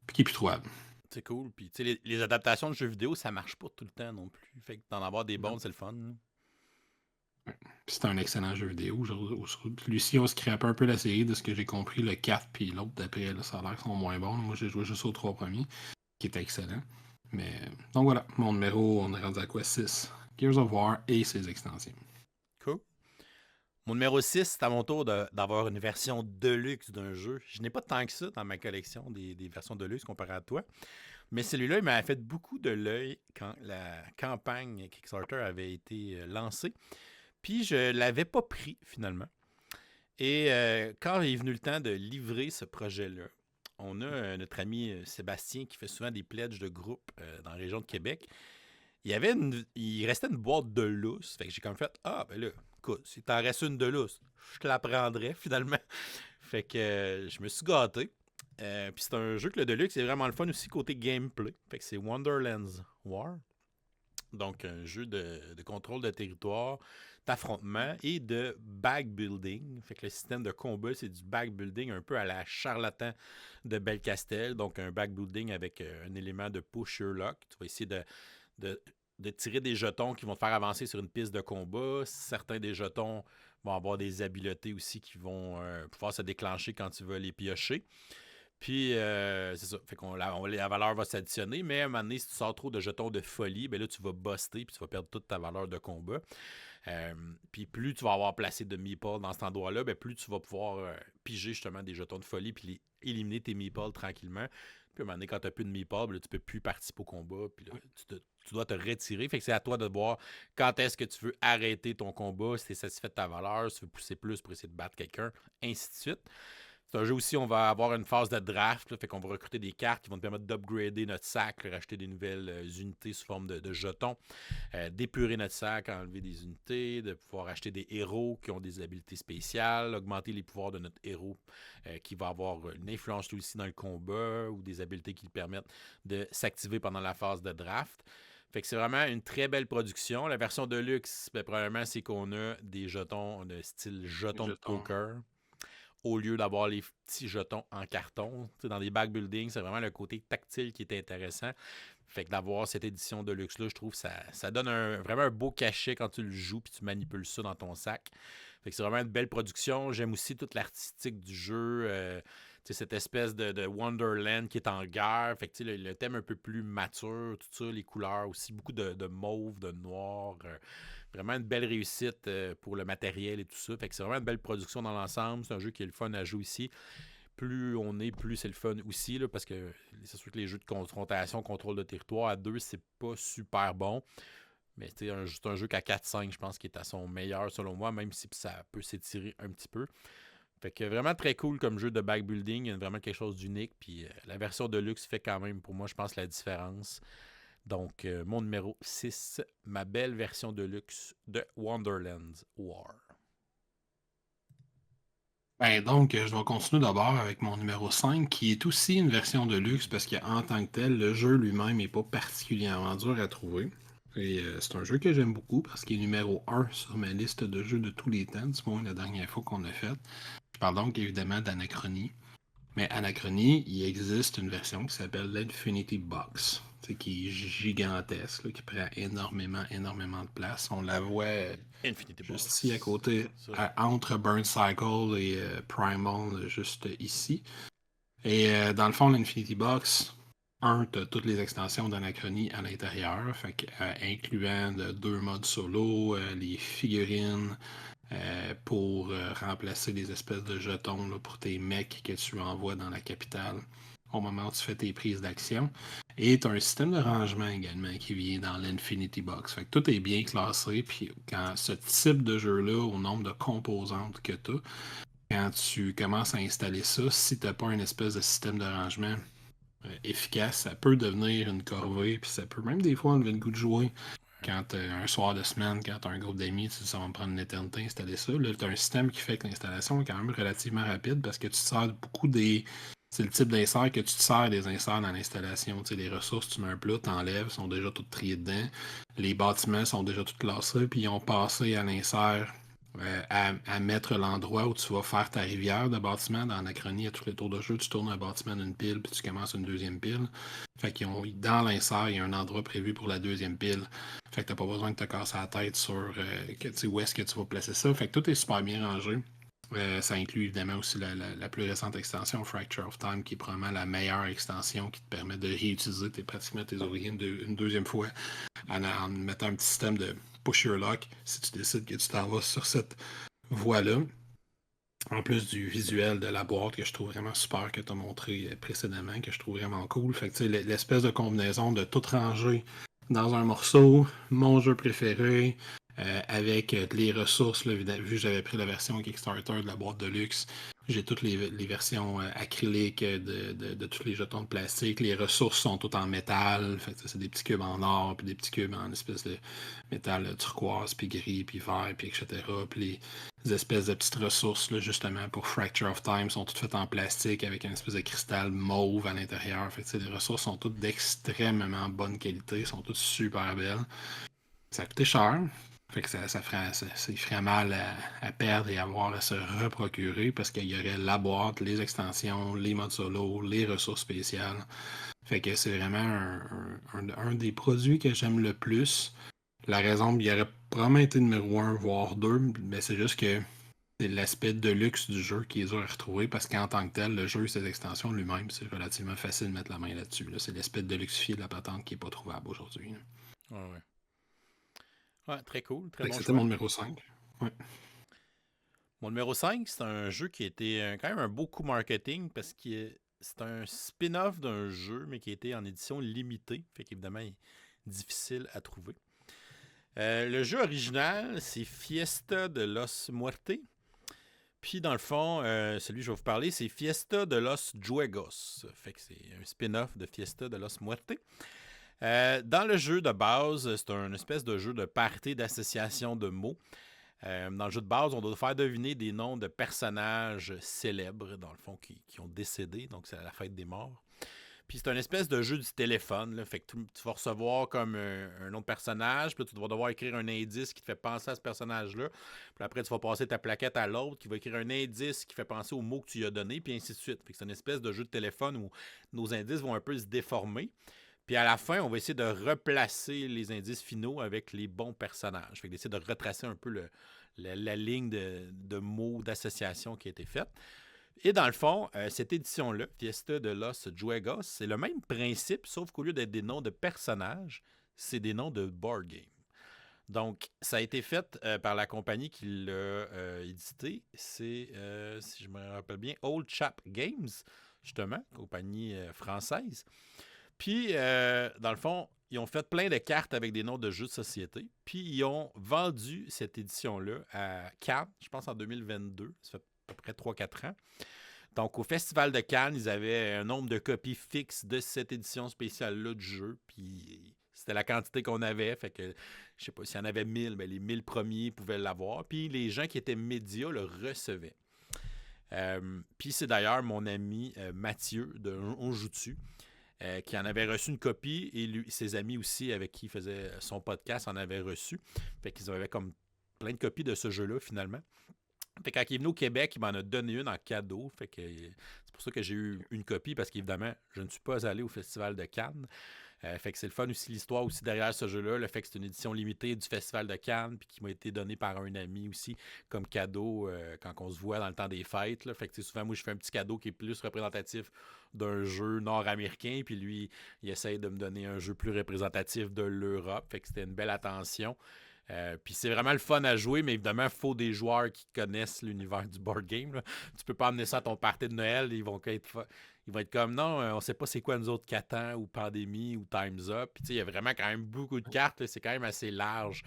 Puis qui est plus trouvable. C'est cool. Puis, tu sais, les adaptations de jeux vidéo, ça marche pas tout le temps non plus. Fait que d'en avoir des Non. bons, c'est le fun. Là. Puis c'est un excellent jeu vidéo. Lui-ci, on scrape un peu la série de ce que j'ai compris. Le 4 puis l'autre d'après, là, ça a l'air qu'ils sont moins bons. Moi, j'ai joué juste aux 3 premiers, qui étaient excellents. Mais donc voilà, mon numéro, on est rendu à quoi 6 Gears of War et ses extensions. Cool. Mon numéro 6, c'est à mon tour d'avoir une version deluxe d'un jeu. Je n'ai pas tant que ça dans ma collection des versions deluxe comparé à toi. Mais celui-là, il m'a fait beaucoup de l'œil quand la campagne Kickstarter avait été lancée. Puis je l'avais pas pris finalement. Et quand est venu le temps de livrer ce projet-là, on a notre ami Sébastien qui fait souvent des pledges de groupe dans la région de Québec. Il restait une boîte de lousse. Fait que j'ai comme fait Ah, ben là, écoute, si t'en restes une de lousse, je te la prendrais finalement. Fait que je me suis gâté. Puis c'est un jeu que le Deluxe est vraiment le fun aussi côté gameplay. Fait que c'est Wonderlands War. Donc un jeu de contrôle de territoire, d'affrontement et de bag building. Fait que le système de combat, c'est du bag building un peu à la charlatan de Belcastel. Donc un bag building avec un élément de push your luck. Tu vas essayer de, de tirer des jetons qui vont te faire avancer sur une piste de combat. Certains des jetons vont avoir des habiletés aussi qui vont pouvoir se déclencher quand tu vas les piocher. Puis, c'est ça. Fait qu'on la valeur va s'additionner, mais à un moment donné, si tu sors trop de jetons de folie, ben là, tu vas buster puis tu vas perdre toute ta valeur de combat. Puis plus tu vas avoir placé de meeples dans cet endroit-là, ben plus tu vas pouvoir piger justement des jetons de folie puis éliminer tes meeples tranquillement. Puis à un moment donné, quand tu n'as plus de meeples, là, tu peux plus participer au combat. Puis là, tu dois te retirer. Fait que c'est à toi de voir quand est-ce que tu veux arrêter ton combat, si tu es satisfait de ta valeur, si tu veux pousser plus pour essayer de battre quelqu'un, ainsi de suite. C'est un jeu aussi, on va avoir une phase de draft, là, fait qu'on va recruter des cartes qui vont nous permettre d'upgrader notre sac, racheter des nouvelles unités sous forme de jetons, d'épurer notre sac, enlever des unités, de pouvoir acheter des héros qui ont des habilités spéciales, augmenter les pouvoirs de notre héros qui va avoir une influence aussi dans le combat ou des habilités qui lui permettent de s'activer pendant la phase de draft. Fait que c'est vraiment une très belle production. La version de luxe, probablement, c'est qu'on a des jetons de style jetons de poker au lieu d'avoir les petits jetons en carton. T'sais, dans des back building, c'est vraiment le côté tactile qui est intéressant. Fait que d'avoir cette édition de luxe-là, je trouve que ça donne vraiment un beau cachet quand tu le joues puis tu manipules ça dans ton sac. Fait que c'est vraiment une belle production. J'aime aussi toute l'artistique du jeu. Cette espèce de Wonderland qui est en guerre. Fait que le thème un peu plus mature, tout ça, les couleurs aussi, beaucoup de mauve, de noir. Vraiment une belle réussite pour le matériel et tout ça. Fait que c'est vraiment une belle production dans l'ensemble. C'est un jeu qui est le fun à jouer ici. Plus on est, plus c'est le fun aussi, là, parce que c'est sûr que les jeux de confrontation, contrôle de territoire à 2, c'est pas super bon. Mais c'est un jeu qu'à 4-5, je pense qu'il est à son meilleur selon moi, même si ça peut s'étirer un petit peu. Fait que vraiment très cool comme jeu de backbuilding. Il y a vraiment quelque chose d'unique. Puis la version de luxe fait quand même, pour moi, je pense, la différence. Donc, mon numéro 6, ma belle version de luxe de Wonderland's War. Donc, je vais continuer d'abord avec mon numéro 5, qui est aussi une version de luxe parce qu'en tant que tel, le jeu lui-même n'est pas particulièrement dur à trouver. Et c'est un jeu que j'aime beaucoup parce qu'il est numéro 1 sur ma liste de jeux de tous les temps, du moins la dernière fois qu'on a fait. Je parle donc évidemment d'Anachronie. Mais Anachronie, il existe une version qui s'appelle l'Infinity Box, qui est gigantesque, là, qui prend énormément de place. On la voit Infinity juste Box. ici à côté, entre Burn Cycle et Primal, juste ici. Et dans le fond, l'Infinity Box, tu as toutes les extensions d'Anachronie à l'intérieur, incluant 2 modes solo, les figurines, pour remplacer les espèces de jetons là, pour tes mecs que tu envoies dans la capitale au moment où tu fais tes prises d'action. Et tu as un système de rangement également qui vient dans l'Infinity Box. Fait que tout est bien classé. Puis quand ce type de jeu-là, au nombre de composantes que tu as, quand tu commences à installer ça, si tu n'as pas une espèce de système de rangement efficace, ça peut devenir une corvée. Puis ça peut même des fois enlever le goût de jouer. Quand un soir de semaine, quand tu as un groupe d'amis, ça va me prendre une éternité installer ça. Là, tu as un système qui fait que l'installation est quand même relativement rapide parce que tu te sers beaucoup des. C'est le type d'insert que tu te sers des inserts dans l'installation. Tu sais, les ressources, tu mets un plat, tu enlèves, sont déjà toutes triées dedans. Les bâtiments sont déjà tous classés, puis ils ont passé à l'insert à mettre l'endroit où tu vas faire ta rivière de bâtiment. Dans Anachronie, à tous les tours de jeu, tu tournes un bâtiment d'une pile, puis tu commences une deuxième pile. Fait qu'ils ont, dans l'insert, il y a un endroit prévu pour la deuxième pile. Fait que t'as pas besoin de te casser la tête sur où est-ce que tu vas placer ça. Fait que tout est super bien rangé. Ça inclut évidemment aussi la plus récente extension, Fracture of Time, qui est probablement la meilleure extension qui te permet de réutiliser pratiquement tes origines une deuxième fois en mettant un petit système de push your luck si tu décides que tu t'en vas sur cette voie-là. En plus du visuel de la boîte que je trouve vraiment super, que tu as montré précédemment, que je trouve vraiment cool. Fait que l'espèce de combinaison de tout ranger dans un morceau, mon jeu préféré, avec les ressources, là, vu que j'avais pris la version Kickstarter de la boîte de luxe, j'ai toutes les versions acryliques de tous les jetons de plastique. Les ressources sont toutes en métal. Fait que c'est des petits cubes en or, puis des petits cubes en espèce de métal turquoise, puis gris, puis vert, puis etc. Puis les espèces de petites ressources, là, justement, pour Fracture of Time, sont toutes faites en plastique avec une espèce de cristal mauve à l'intérieur. Fait que les ressources sont toutes d'extrêmement bonne qualité, sont toutes super belles. Ça a coûté cher. Fait que ça ferait mal à perdre et avoir à se reprocurer parce qu'il y aurait la boîte, les extensions, les modes solo, les ressources spéciales. Fait que c'est vraiment un des produits que j'aime le plus. La raison, il aurait probablement été numéro 1, voire 2, mais c'est juste que c'est l'aspect de luxe du jeu qui est dur à retrouver parce qu'en tant que tel, le jeu et ses extensions lui-même, c'est relativement facile de mettre la main là-dessus. Là. C'est l'aspect de luxifié de la patente qui n'est pas trouvable aujourd'hui. Ouais, très cool, très Fait bon que c'était choix. mon numéro 5. Ouais. Mon numéro 5, c'est un jeu qui a été quand même un beau coup marketing parce que c'est un spin-off d'un jeu, mais qui a été en édition limitée. Fait qu'évidemment, il est difficile à trouver. Le jeu original, c'est Fiesta de los Muertes. Puis dans le fond, celui que je vais vous parler, c'est Fiesta de los Juegos. Fait que c'est un spin-off de Fiesta de los Muertes. Dans le jeu de base, c'est un espèce de jeu de party d'association de mots. Dans le jeu de base, on doit faire deviner des noms de personnages célèbres, dans le fond, qui ont décédé. Donc, c'est la fête des morts. Puis c'est un espèce de jeu du téléphone. Là, fait que tu vas recevoir comme un nom de personnage. Puis là, tu vas devoir écrire un indice qui te fait penser à ce personnage-là. Puis après, tu vas passer ta plaquette à l'autre qui va écrire un indice qui fait penser au mot que tu lui as donné. Puis ainsi de suite. Fait que c'est une espèce de jeu de téléphone où nos indices vont un peu se déformer. Puis à la fin, on va essayer de replacer les indices finaux avec les bons personnages. Fait que d'essayer de retracer un peu la ligne de mots d'association qui a été faite. Et dans le fond, cette édition-là, Fiesta de los Juegos, c'est le même principe, sauf qu'au lieu d'être des noms de personnages, c'est des noms de board game. Donc, ça a été fait par la compagnie qui l'a édité. C'est, si je me rappelle bien, Old Chap Games, justement, compagnie française. Puis, dans le fond, ils ont fait plein de cartes avec des noms de jeux de société. Puis, ils ont vendu cette édition-là à Cannes, je pense en 2022. Ça fait à peu près 3-4 ans. Donc, au Festival de Cannes, ils avaient un nombre de copies fixes de cette édition spéciale-là du jeu. Puis, c'était la quantité qu'on avait. Fait que, je sais pas, s'il y en avait 1000, mais les 1000 premiers pouvaient l'avoir. Puis, les gens qui étaient médias le recevaient. Puis, c'est d'ailleurs mon ami Mathieu de On Joue Dessus qui en avait reçu une copie et lui, ses amis aussi avec qui il faisait son podcast en avaient reçu. Fait qu'ils avaient comme plein de copies de ce jeu-là finalement. Fait que quand il est venu au Québec, il m'en a donné une en cadeau. Fait que c'est pour ça que j'ai eu une copie parce qu'évidemment, je ne suis pas allé au Festival de Cannes. Fait que c'est le fun aussi, l'histoire aussi derrière ce jeu-là. Le fait que c'est une édition limitée du Festival de Cannes puis qui m'a été donnée par un ami aussi comme cadeau quand on se voit dans le temps des fêtes. Là. Fait que souvent, moi, je fais un petit cadeau qui est plus représentatif d'un jeu nord-américain puis lui, il essaye de me donner un jeu plus représentatif de l'Europe. Fait que c'était une belle attention. Puis c'est vraiment le fun à jouer, mais évidemment, il faut des joueurs qui connaissent l'univers du board game. Là. Tu peux pas amener ça à ton party de Noël, ils vont être comme non, on sait pas c'est quoi nous autres Catan ou Pandémie ou Time's Up. Puis il y a vraiment quand même beaucoup de cartes, là, c'est quand même assez large.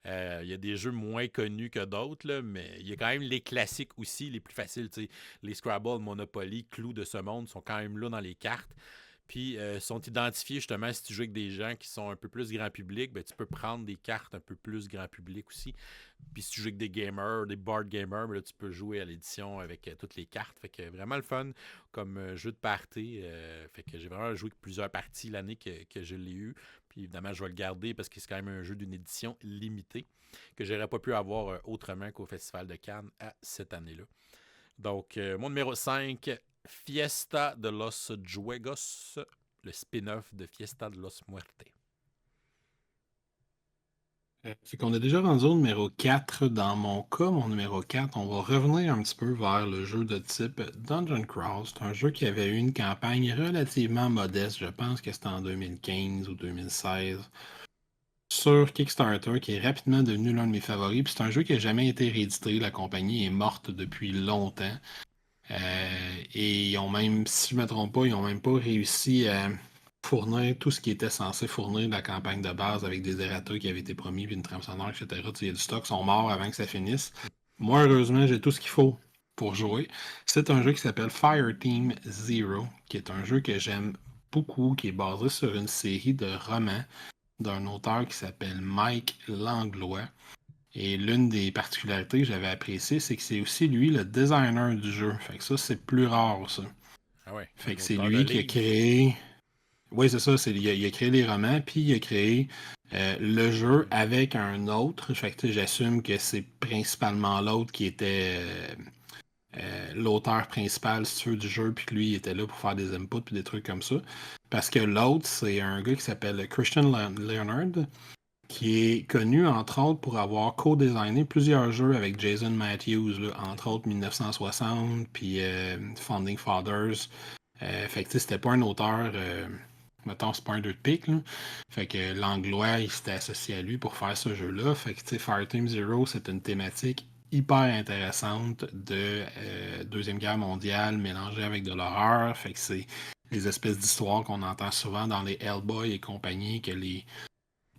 Il y a des jeux moins connus que d'autres, là, mais il y a quand même les classiques aussi, les plus faciles. Les Scrabble, Monopoly, Clou de ce monde sont quand même là dans les cartes. Puis sont identifiés justement si tu joues avec des gens qui sont un peu plus grand public, ben, tu peux prendre des cartes un peu plus grand public aussi. Puis si tu joues avec des gamers, des board gamers, ben, là, tu peux jouer à l'édition avec toutes les cartes. Fait que vraiment le fun comme jeu de party. Fait que j'ai vraiment joué plusieurs parties l'année que je l'ai eu. Puis évidemment, je vais le garder parce que c'est quand même un jeu d'une édition limitée que j'aurais pas pu avoir autrement qu'au Festival de Cannes à cette année-là. Donc, mon numéro 5, Fiesta de los Juegos, le spin-off de Fiesta de los Muertes. Fait qu'on est déjà rendu au numéro 4. Dans mon cas, mon numéro 4, on va revenir un petit peu vers le jeu de type Dungeon Crawl. C'est un jeu qui avait eu une campagne relativement modeste, je pense que c'était en 2015 ou 2016, sur Kickstarter, qui est rapidement devenu l'un de mes favoris. Puis c'est un jeu qui n'a jamais été réédité. La compagnie est morte depuis longtemps. Et ils ont même, si je ne me trompe pas, ils n'ont même pas réussi à fournir tout ce qui était censé fournir de la campagne de base avec des errata qui avaient été promis, puis une trame sonore, etc. Il y a du stock, sont morts avant que ça finisse. Moi, heureusement, j'ai tout ce qu'il faut pour jouer. C'est un jeu qui s'appelle Fireteam Zero, qui est un jeu que j'aime beaucoup, qui est basé sur une série de romans d'un auteur qui s'appelle Mike Langlois. Et l'une des particularités que j'avais appréciées, c'est que c'est aussi lui le designer du jeu. Fait que ça, c'est plus rare, ça. Ah ouais, fait que c'est lui qui a créé. Oui, c'est ça. Il a créé les romans, puis il a créé le jeu avec un autre. Fait que j'assume que c'est principalement l'autre qui était l'auteur principal, si tu veux, du jeu, puis que lui, il était là pour faire des inputs puis des trucs comme ça. Parce que l'autre, c'est un gars qui s'appelle Christian Leonard, qui est connu, entre autres, pour avoir co-designé plusieurs jeux avec Jason Matthews, là, entre autres 1960, puis Founding Fathers. Fait que c'était pas un auteur, mettons, c'est pas un 2 de pique. Là. Fait que l'Anglois, il s'était associé à lui pour faire ce jeu-là. Fait que Fireteam Zero, c'est une thématique hyper intéressante de Deuxième Guerre mondiale mélangée avec de l'horreur. Fait que c'est les espèces d'histoires qu'on entend souvent dans les Hellboy et compagnie, que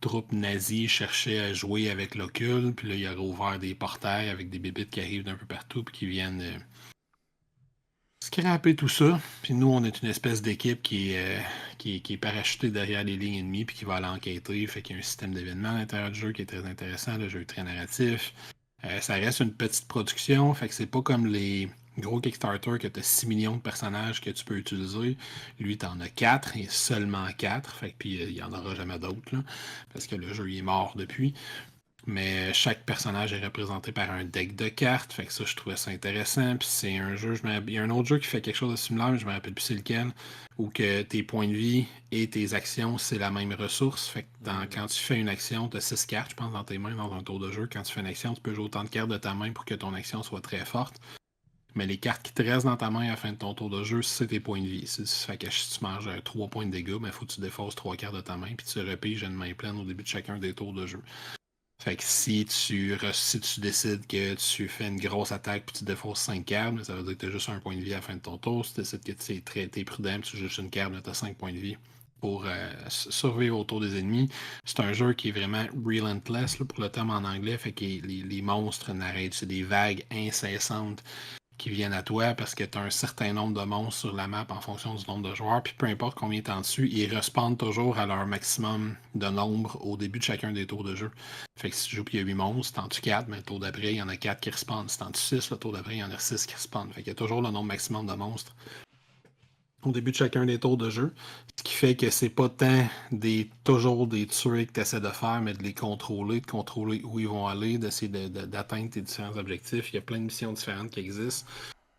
troupes nazies cherchaient à jouer avec l'occulte, puis là, il a rouvert des portails avec des bébites qui arrivent d'un peu partout, puis qui viennent scraper tout ça. Puis nous, on est une espèce d'équipe qui est parachutée derrière les lignes ennemies, puis qui va aller enquêter. Fait qu'il y a un système d'événements à l'intérieur du jeu qui est très intéressant. Le jeu est très narratif. Ça reste une petite production, fait que c'est pas comme les gros Kickstarter que tu as 6 millions de personnages que tu peux utiliser. Lui, tu en as 4 et seulement 4. Fait que puis il n'y en aura jamais d'autres, là, parce que le jeu il est mort depuis. Mais chaque personnage est représenté par un deck de cartes. Fait que ça, je trouvais ça intéressant. Puis c'est un jeu, il y a un autre jeu qui fait quelque chose de similaire, mais je me rappelle plus c'est lequel, où que tes points de vie et tes actions, c'est la même ressource. Fait que quand tu fais une action, tu as 6 cartes, je pense, dans tes mains dans un tour de jeu. Quand tu fais une action, tu peux jouer autant de cartes de ta main pour que ton action soit très forte. Mais les cartes qui te restent dans ta main à la fin de ton tour de jeu, c'est tes points de vie. Fait que si tu manges 3 points de dégâts, il faut que tu défausses 3 cartes de ta main, puis tu repiges une main pleine au début de chacun des tours de jeu. Fait que si tu décides que tu fais une grosse attaque puis tu défausses 5 cartes, ça veut dire que tu as juste un point de vie à la fin de ton tour. Si tu décides que tu es prudent, tu joues juste une carte, tu as 5 points de vie pour survivre autour des ennemis. C'est un jeu qui est vraiment relentless, là, pour le terme en anglais. Fait que les monstres n'arrêtent, c'est des vagues incessantes qui viennent à toi parce que tu as un certain nombre de monstres sur la map en fonction du nombre de joueurs. Puis peu importe combien tu es en dessus, ils respawnent toujours à leur maximum de nombre au début de chacun des tours de jeu. Fait que si tu joues puis il y a 8 monstres, t'en tues 4, mais le tour d'après, il y en a 4 qui respawnent. Si t'en tues 6, le tour d'après, il y en a 6 qui respawnent. Fait qu'il y a toujours le nombre maximum de monstres au début de chacun des tours de jeu. Ce qui fait que c'est pas tant toujours des tueries que tu essaies de faire, mais de contrôler où ils vont aller, d'essayer d'atteindre tes différents objectifs. Il y a plein de missions différentes qui existent.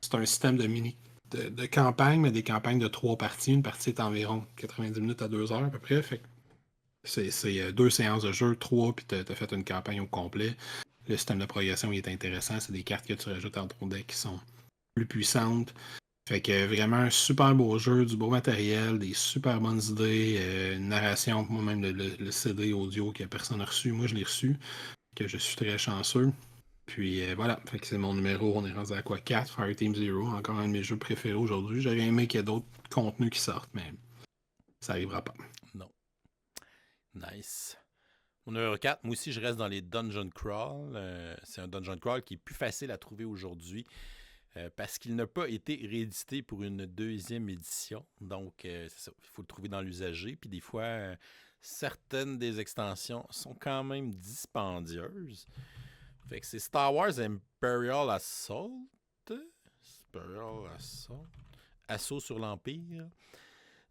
C'est un système de campagne, mais des campagnes de 3 parties. Une partie est environ 90 minutes à 2 heures à peu près. Fait que c'est 2 séances de jeu, 3, puis tu as fait une campagne au complet. Le système de progression il est intéressant. C'est des cartes que tu rajoutes dans ton deck qui sont plus puissantes. Fait que vraiment un super beau jeu, du beau matériel, des super bonnes idées, une narration, moi-même le CD audio que personne n'a reçu, moi je l'ai reçu, que je suis très chanceux. Puis voilà, fait que c'est mon numéro, on est rendu à quoi? 4, Fireteam Zero, encore un de mes jeux préférés aujourd'hui. J'aurais aimé qu'il y ait d'autres contenus qui sortent, mais ça arrivera pas. Non. Nice. Mon numéro 4, moi aussi je reste dans les Dungeon Crawl. C'est un Dungeon Crawl qui est plus facile à trouver aujourd'hui. Parce qu'il n'a pas été réédité pour une 2e édition. Donc, c'est ça. Il faut le trouver dans l'usager. Puis des fois, certaines des extensions sont quand même dispendieuses. Fait que c'est Star Wars Imperial Assault. Assaut sur l'Empire.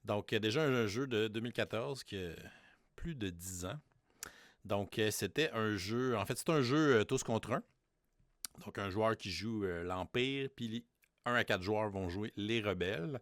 Donc, déjà un jeu de 2014 qui a plus de 10 ans. Donc, c'était un jeu... En fait, c'est un jeu tous contre un. Donc, un joueur qui joue l'Empire, puis 1 à 4 joueurs vont jouer les rebelles.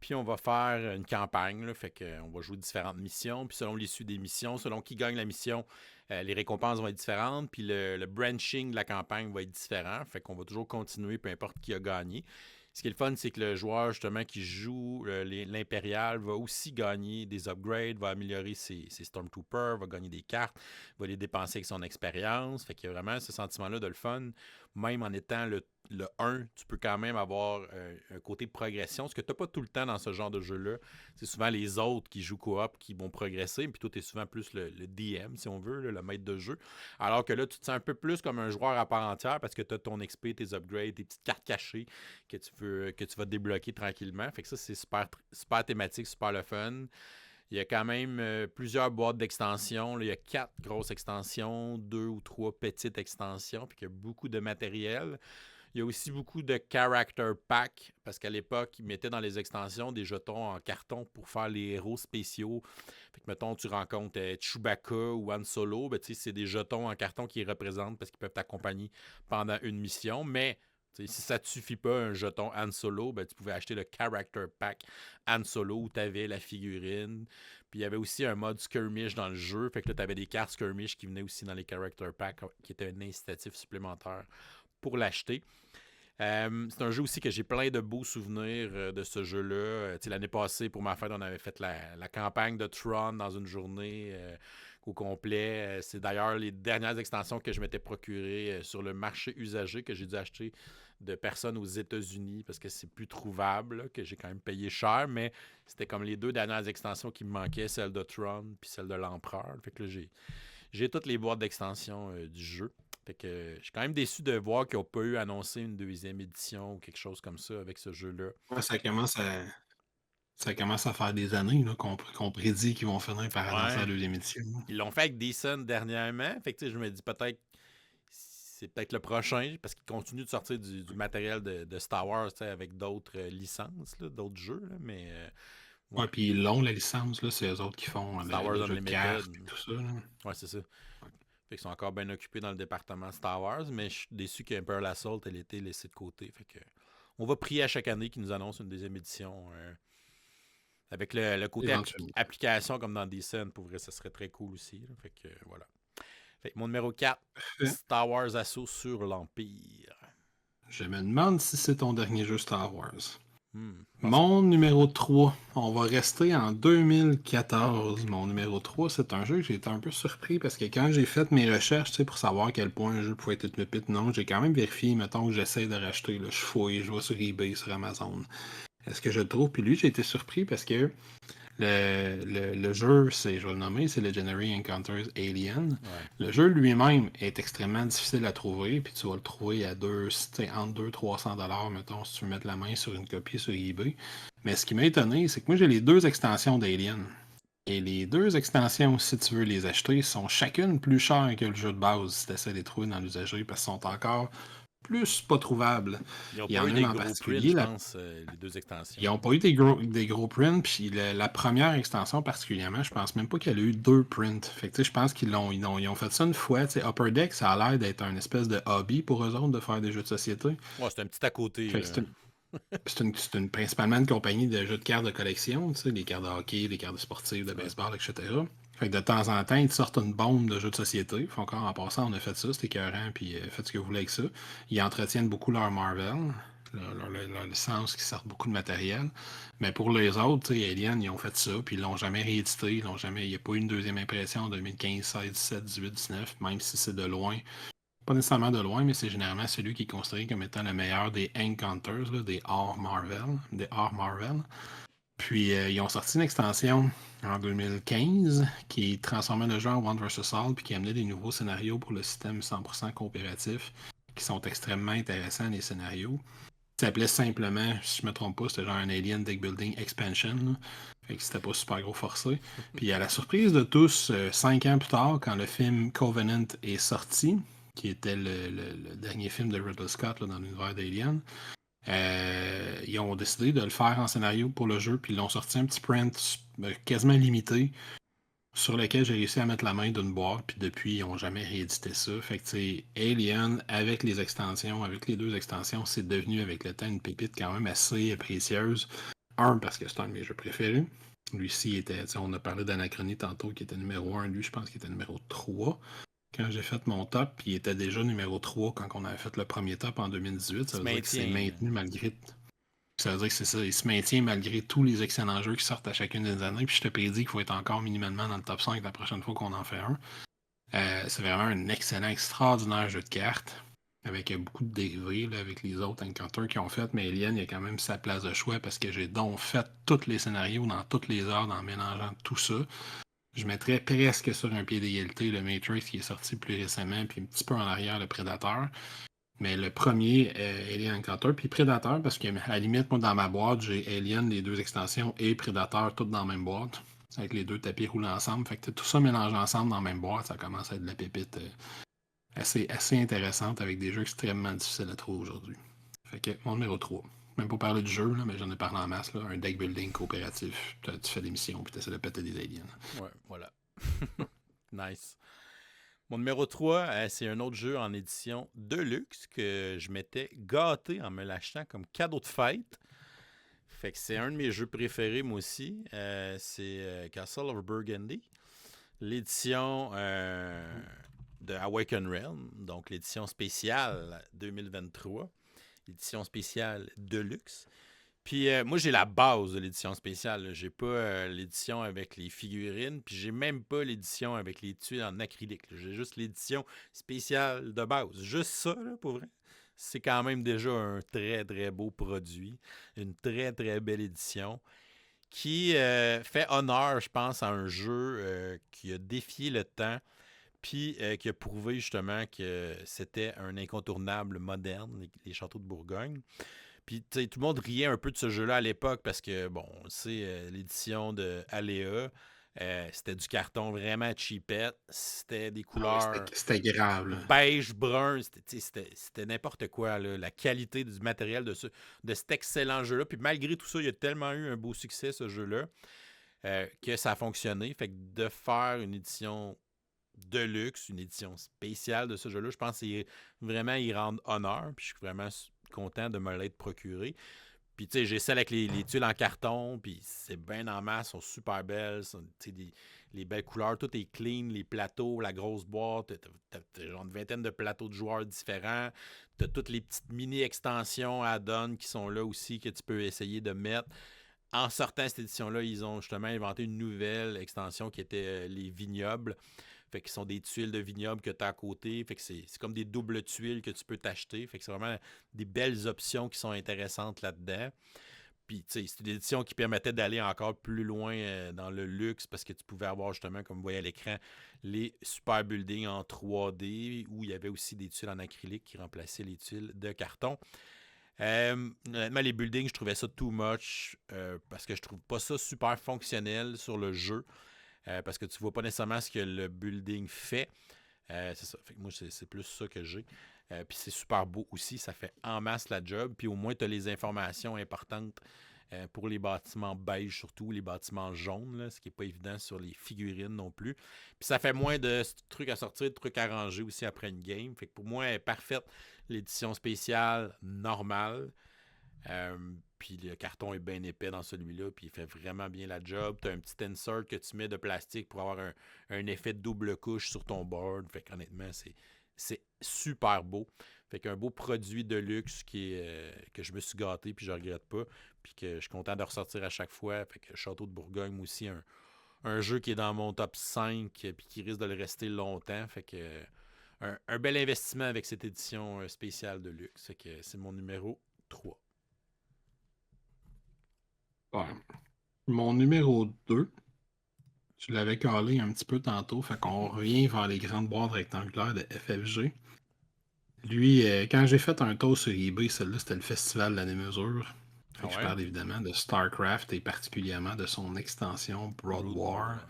Puis, on va faire une campagne, là, fait qu'on va jouer différentes missions. Puis, selon l'issue des missions, selon qui gagne la mission, les récompenses vont être différentes. Puis, le branching de la campagne va être différent. Fait qu'on va toujours continuer, peu importe qui a gagné. Ce qui est le fun, c'est que le joueur, justement, qui joue l'Impérial va aussi gagner des upgrades, va améliorer ses Stormtroopers, va gagner des cartes, va les dépenser avec son expérience. Fait qu'il y a vraiment ce sentiment-là de le fun. Même en étant le 1, tu peux quand même avoir un côté progression. Ce que tu n'as pas tout le temps dans ce genre de jeu-là. C'est souvent les autres qui jouent coop qui vont progresser. Puis toi, tu es souvent plus le DM, si on veut, là, le maître de jeu. Alors que là, tu te sens un peu plus comme un joueur à part entière parce que tu as ton XP, tes upgrades, tes petites cartes cachées que tu vas débloquer tranquillement. Fait que ça, c'est super, super thématique, super le fun. Il y a quand même plusieurs boîtes d'extensions. Là, il y a 4 grosses extensions, 2 ou 3 petites extensions, puis il y a beaucoup de matériel. Il y a aussi beaucoup de character pack, parce qu'à l'époque, ils mettaient dans les extensions des jetons en carton pour faire les héros spéciaux. Fait que, mettons, tu rencontres Chewbacca ou Han Solo, ben, c'est des jetons en carton qui les représentent parce qu'ils peuvent t'accompagner pendant une mission, mais si ça ne te suffit pas un jeton Han Solo, ben, tu pouvais acheter le Character Pack Han Solo où tu avais la figurine. Puis il y avait aussi un mode skirmish dans le jeu. Fait que là, tu avais des cartes skirmish qui venaient aussi dans les Character Packs qui étaient un incitatif supplémentaire pour l'acheter. C'est un jeu aussi que j'ai plein de beaux souvenirs de ce jeu-là. L'année passée, pour ma fête, on avait fait la campagne de Tron dans une journée au complet. C'est d'ailleurs les dernières extensions que je m'étais procurées sur le marché usagé que j'ai dû acheter de personnes aux États-Unis parce que c'est plus trouvable, là, que j'ai quand même payé cher, mais c'était comme les 2 dernières extensions qui me manquaient, celle de Tron puis celle de l'Empereur. Fait que là, j'ai toutes les boîtes d'extension du jeu. Fait que je suis quand même déçu de voir qu'ils n'ont pas eu annoncé une deuxième édition ou quelque chose comme ça avec ce jeu-là. Ouais, ça commence à faire des années là, qu'on prédit qu'ils vont finir par annoncer la Ouais. deuxième édition. Ils l'ont fait avec Decent dernièrement. Fait que je me dis peut-être c'est peut-être le prochain parce qu'ils continuent de sortir du matériel de Star Wars avec d'autres licences, là, d'autres jeux. Là, mais Ouais, ouais. puis ils l'ont, la licence, là, c'est eux autres qui font Star Wars le jeu de Unlimited. cartes et tout ça. Là. Ouais, c'est ça. Fait qu'ils sont encore bien occupés dans le département Star Wars, mais je suis déçu qu'Imperial Assault ait été laissé de côté. Fait que on va prier à chaque année qu'ils nous annoncent une deuxième édition. Avec le côté Éventuellement. application comme dans Descent, pour vrai, ça serait très cool aussi. Là. Fait que voilà. Fait que mon numéro 4, Star Wars Assault sur l'Empire. Je me demande si c'est ton dernier jeu Star Wars. Pense pas. Mon numéro 3, on va rester en 2014. Mon numéro 3, c'est un jeu que j'ai été un peu surpris parce que quand j'ai fait mes recherches pour savoir à quel point un jeu pouvait être une pépite, non, j'ai quand même vérifié, mettons que j'essaie de racheter, là, je fouille, je vais sur eBay, sur Amazon. Est-ce que je le trouve? Puis lui, j'ai été surpris parce que le jeu, je vais le nommer, c'est Legendary Encounters Alien. Ouais. Le jeu lui-même est extrêmement difficile à trouver, puis tu vas le trouver à entre 200 et 300 $, mettons, si tu veux mettre la main sur une copie sur eBay. Mais ce qui m'a étonné, c'est que moi, j'ai les 2 extensions d'Alien. Et les 2 extensions, si tu veux les acheter, sont chacune plus chères que le jeu de base si tu essaies de les trouver dans l'usager, parce qu'ils sont encore plus pas trouvables. Ils n'ont Il y pas en eu a une des en gros prints, je particulier, pense, les 2 extensions. ils n'ont pas eu des gros prints, puis la première extension particulièrement, je pense même pas qu'elle a eu 2 prints. Fait que je pense qu'ils ont fait ça une fois. Upper Deck, ça a l'air d'être un espèce de hobby pour eux autres de faire des jeux de société. Ouais, c'est un petit à côté. Fait que principalement une compagnie de jeux de cartes de collection, les cartes de hockey, les cartes de sportives, de Ouais. baseball, etc. Fait que de temps en temps, ils sortent une bombe de jeux de société. Ils font encore en passant, on a fait ça, c'était écœurant, puis faites ce que vous voulez avec ça. Ils entretiennent beaucoup leur Marvel, leur licence, qui sortent beaucoup de matériel. Mais pour les autres, Alien, ils ont fait ça, puis ils l'ont jamais réédité, il n'y a pas eu une deuxième impression en 2015, 16, 17, 18, 19, même si c'est de loin. Pas nécessairement de loin, mais c'est généralement celui qui est considéré comme étant le meilleur des Encounters, là, des hors Marvel. Puis ils ont sorti une extension en 2015 qui transformait le jeu en One vs All puis qui amenait des nouveaux scénarios pour le système 100% coopératif qui sont extrêmement intéressants, les scénarios. Ça s'appelait simplement, si je me trompe pas, c'était genre un Alien Deck Building Expansion. Là. Fait que c'était pas super gros forcé. Puis à la surprise de tous, 5 ans plus tard, quand le film Covenant est sorti, qui était le dernier film de Ridley Scott là, dans l'univers d'Alien, ils ont décidé de le faire en scénario pour le jeu, puis ils l'ont sorti un petit print quasiment limité sur lequel j'ai réussi à mettre la main d'une boîte, puis depuis, ils n'ont jamais réédité ça. Fait que, tu sais, Alien, avec les extensions, avec les 2 extensions, c'est devenu avec le temps une pépite quand même assez précieuse. Parce que c'est un de mes jeux préférés. Lui-ci était, on a parlé d'Anachronie tantôt, qui était numéro 1. Lui, je pense qu'il était numéro 3 quand j'ai fait mon top, puis il était déjà numéro 3 quand on avait fait le premier top en 2018. Ça veut dire que c'est maintenu malgré. Ça veut dire que c'est ça, il se maintient malgré tous les excellents jeux qui sortent à chacune des années. Puis je te prédis qu'il faut être encore minimellement dans le top 5 la prochaine fois qu'on en fait un. C'est vraiment un excellent, extraordinaire jeu de cartes. Avec beaucoup de dérivés là, avec les autres Encounters qui ont fait. Mais Alien, il y a quand même sa place de choix parce que j'ai donc fait tous les scénarios dans toutes les heures en mélangeant tout ça. Je mettrais presque sur un pied d'égalité le Matrix qui est sorti plus récemment, puis un petit peu en arrière le Predator. Mais le premier, Alien Encounter, puis Predator, parce que à la limite, moi, dans ma boîte, j'ai Alien, les 2 extensions, et Predator, toutes dans la même boîte, avec les 2 tapis roulés ensemble. Fait que tout ça mélangé ensemble dans la même boîte, ça commence à être de la pépite assez intéressante, avec des jeux extrêmement difficiles à trouver aujourd'hui. Fait que mon numéro 3. Même pas parler du jeu, là, mais j'en ai parlé en masse, là, un deck building coopératif. Tu fais des missions, puis tu essaies de péter des aliens. Ouais, voilà. Nice. Mon numéro 3, c'est un autre jeu en édition de luxe que je m'étais gâté en me l'achetant comme cadeau de fête. Fait que c'est un de mes jeux préférés, moi aussi. C'est Castle of Burgundy. L'édition de Awaken Realm, donc l'édition spéciale 2023. l'édition spéciale Deluxe. Puis moi, j'ai la base de l'édition spéciale. Là. J'ai pas l'édition avec les figurines, puis j'ai même pas l'édition avec les tuiles en acrylique. Là. J'ai juste l'édition spéciale de base. Juste ça, là, pour vrai. C'est quand même déjà un très, très beau produit. Une très, très belle édition qui fait honneur, je pense, à un jeu qui a défié le temps, puis qui a prouvé justement que c'était un incontournable moderne, les châteaux de Bourgogne. Puis, tu sais, tout le monde riait un peu de ce jeu-là à l'époque parce que, bon, on le sait, l'édition de Aléa, c'était du carton vraiment cheapette. C'était des Ah ouais, couleurs c'était grave, là. beige, brun. C'était n'importe quoi, là. La qualité du matériel de cet excellent jeu-là. Puis, malgré tout ça, il y a tellement eu un beau succès, ce jeu-là, que ça a fonctionné. Fait que de faire une édition de luxe, une édition spéciale de ce jeu-là, je pense que c'est vraiment y rendre honneur. Puis, je suis vraiment content de me l'être procuré. Puis, tu sais, j'ai celle avec les tuiles en carton, puis c'est bien en masse, sont super belles, les belles couleurs, tout est clean, les plateaux, la grosse boîte, t'as genre une vingtaine de plateaux de joueurs différents, t'as toutes les petites mini-extensions add-on qui sont là aussi, que tu peux essayer de mettre. En sortant cette édition-là, ils ont justement inventé une nouvelle extension qui était les vignobles. Fait qu'ils sont des tuiles de vignoble que tu as à côté. Fait que c'est comme des doubles tuiles que tu peux t'acheter. Fait que c'est vraiment des belles options qui sont intéressantes là-dedans. Puis, tu sais, c'est une édition qui permettait d'aller encore plus loin dans le luxe parce que tu pouvais avoir justement, comme vous voyez à l'écran, les super buildings en 3D où il y avait aussi des tuiles en acrylique qui remplaçaient les tuiles de carton. Honnêtement, les buildings, je trouvais ça too much parce que je trouve pas ça super fonctionnel sur le jeu. Parce que tu vois pas nécessairement ce que le building fait. C'est ça. Fait que moi, c'est plus ça que j'ai. Puis c'est super beau aussi. Ça fait en masse la job. Puis au moins, tu as les informations importantes pour les bâtiments beige, surtout les bâtiments jaunes, là, ce qui n'est pas évident sur les figurines non plus. Puis ça fait moins de trucs à sortir, de trucs à ranger aussi après une game. Fait que pour moi, elle est parfaite. L'édition spéciale normale. Puis le carton est bien épais dans celui-là, puis il fait vraiment bien la job. Tu as un petit insert que tu mets de plastique pour avoir un effet de double couche sur ton board. Fait qu'honnêtement, c'est super beau. Fait qu'un beau produit de luxe que je me suis gâté, puis je regrette pas, puis que je suis content de ressortir à chaque fois. Fait que Château de Bourgogne, moi aussi, un jeu qui est dans mon top 5, puis qui risque de le rester longtemps. Fait que un bel investissement avec cette édition spéciale de luxe. Fait que c'est mon numéro 3. Ouais. Mon numéro 2, tu l'avais calé un petit peu tantôt, fait qu'on revient vers les grandes boîtes rectangulaires de FFG. Lui, quand j'ai fait un tour sur eBay, celle-là, c'était le festival de la démesure. Fait que je parle évidemment de StarCraft et particulièrement de son extension Broad War,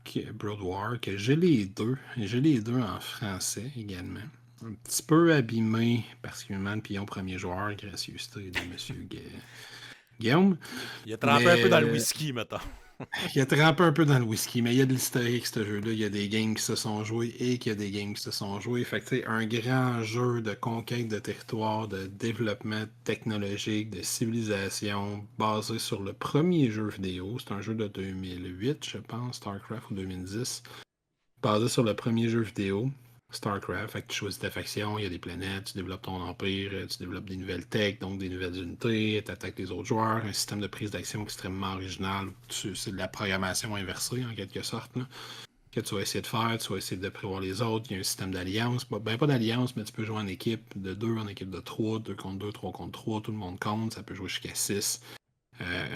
que j'ai les deux. J'ai les deux en français également. Un petit peu abîmé, particulièrement le pion premier joueur, gracieuseté de M. Guillaume. Il a trempé un peu dans le whisky, mettons. Il a trempé un peu dans le whisky, mais il y a de l'historique, ce jeu-là. Il y a des games qui se sont joués et qu'il y a des games qui se sont joués. Fait que, tu sais, un grand jeu de conquête de territoire, de développement technologique, de civilisation, basé sur le premier jeu vidéo. C'est un jeu de 2008, je pense, StarCraft ou 2010. Basé sur le premier jeu vidéo. StarCraft, fait que tu choisis ta faction, il y a des planètes, tu développes ton empire, tu développes des nouvelles techs, donc des nouvelles unités, tu attaques les autres joueurs, un système de prise d'action extrêmement original. C'est de la programmation inversée en quelque sorte, là, que tu vas essayer de faire, tu vas essayer de prévoir les autres. Il y a un système d'alliance, ben pas d'alliance, mais tu peux jouer en équipe de 2, en équipe de 3, 2 contre 2, 3 contre 3, tout le monde compte, ça peut jouer jusqu'à 6.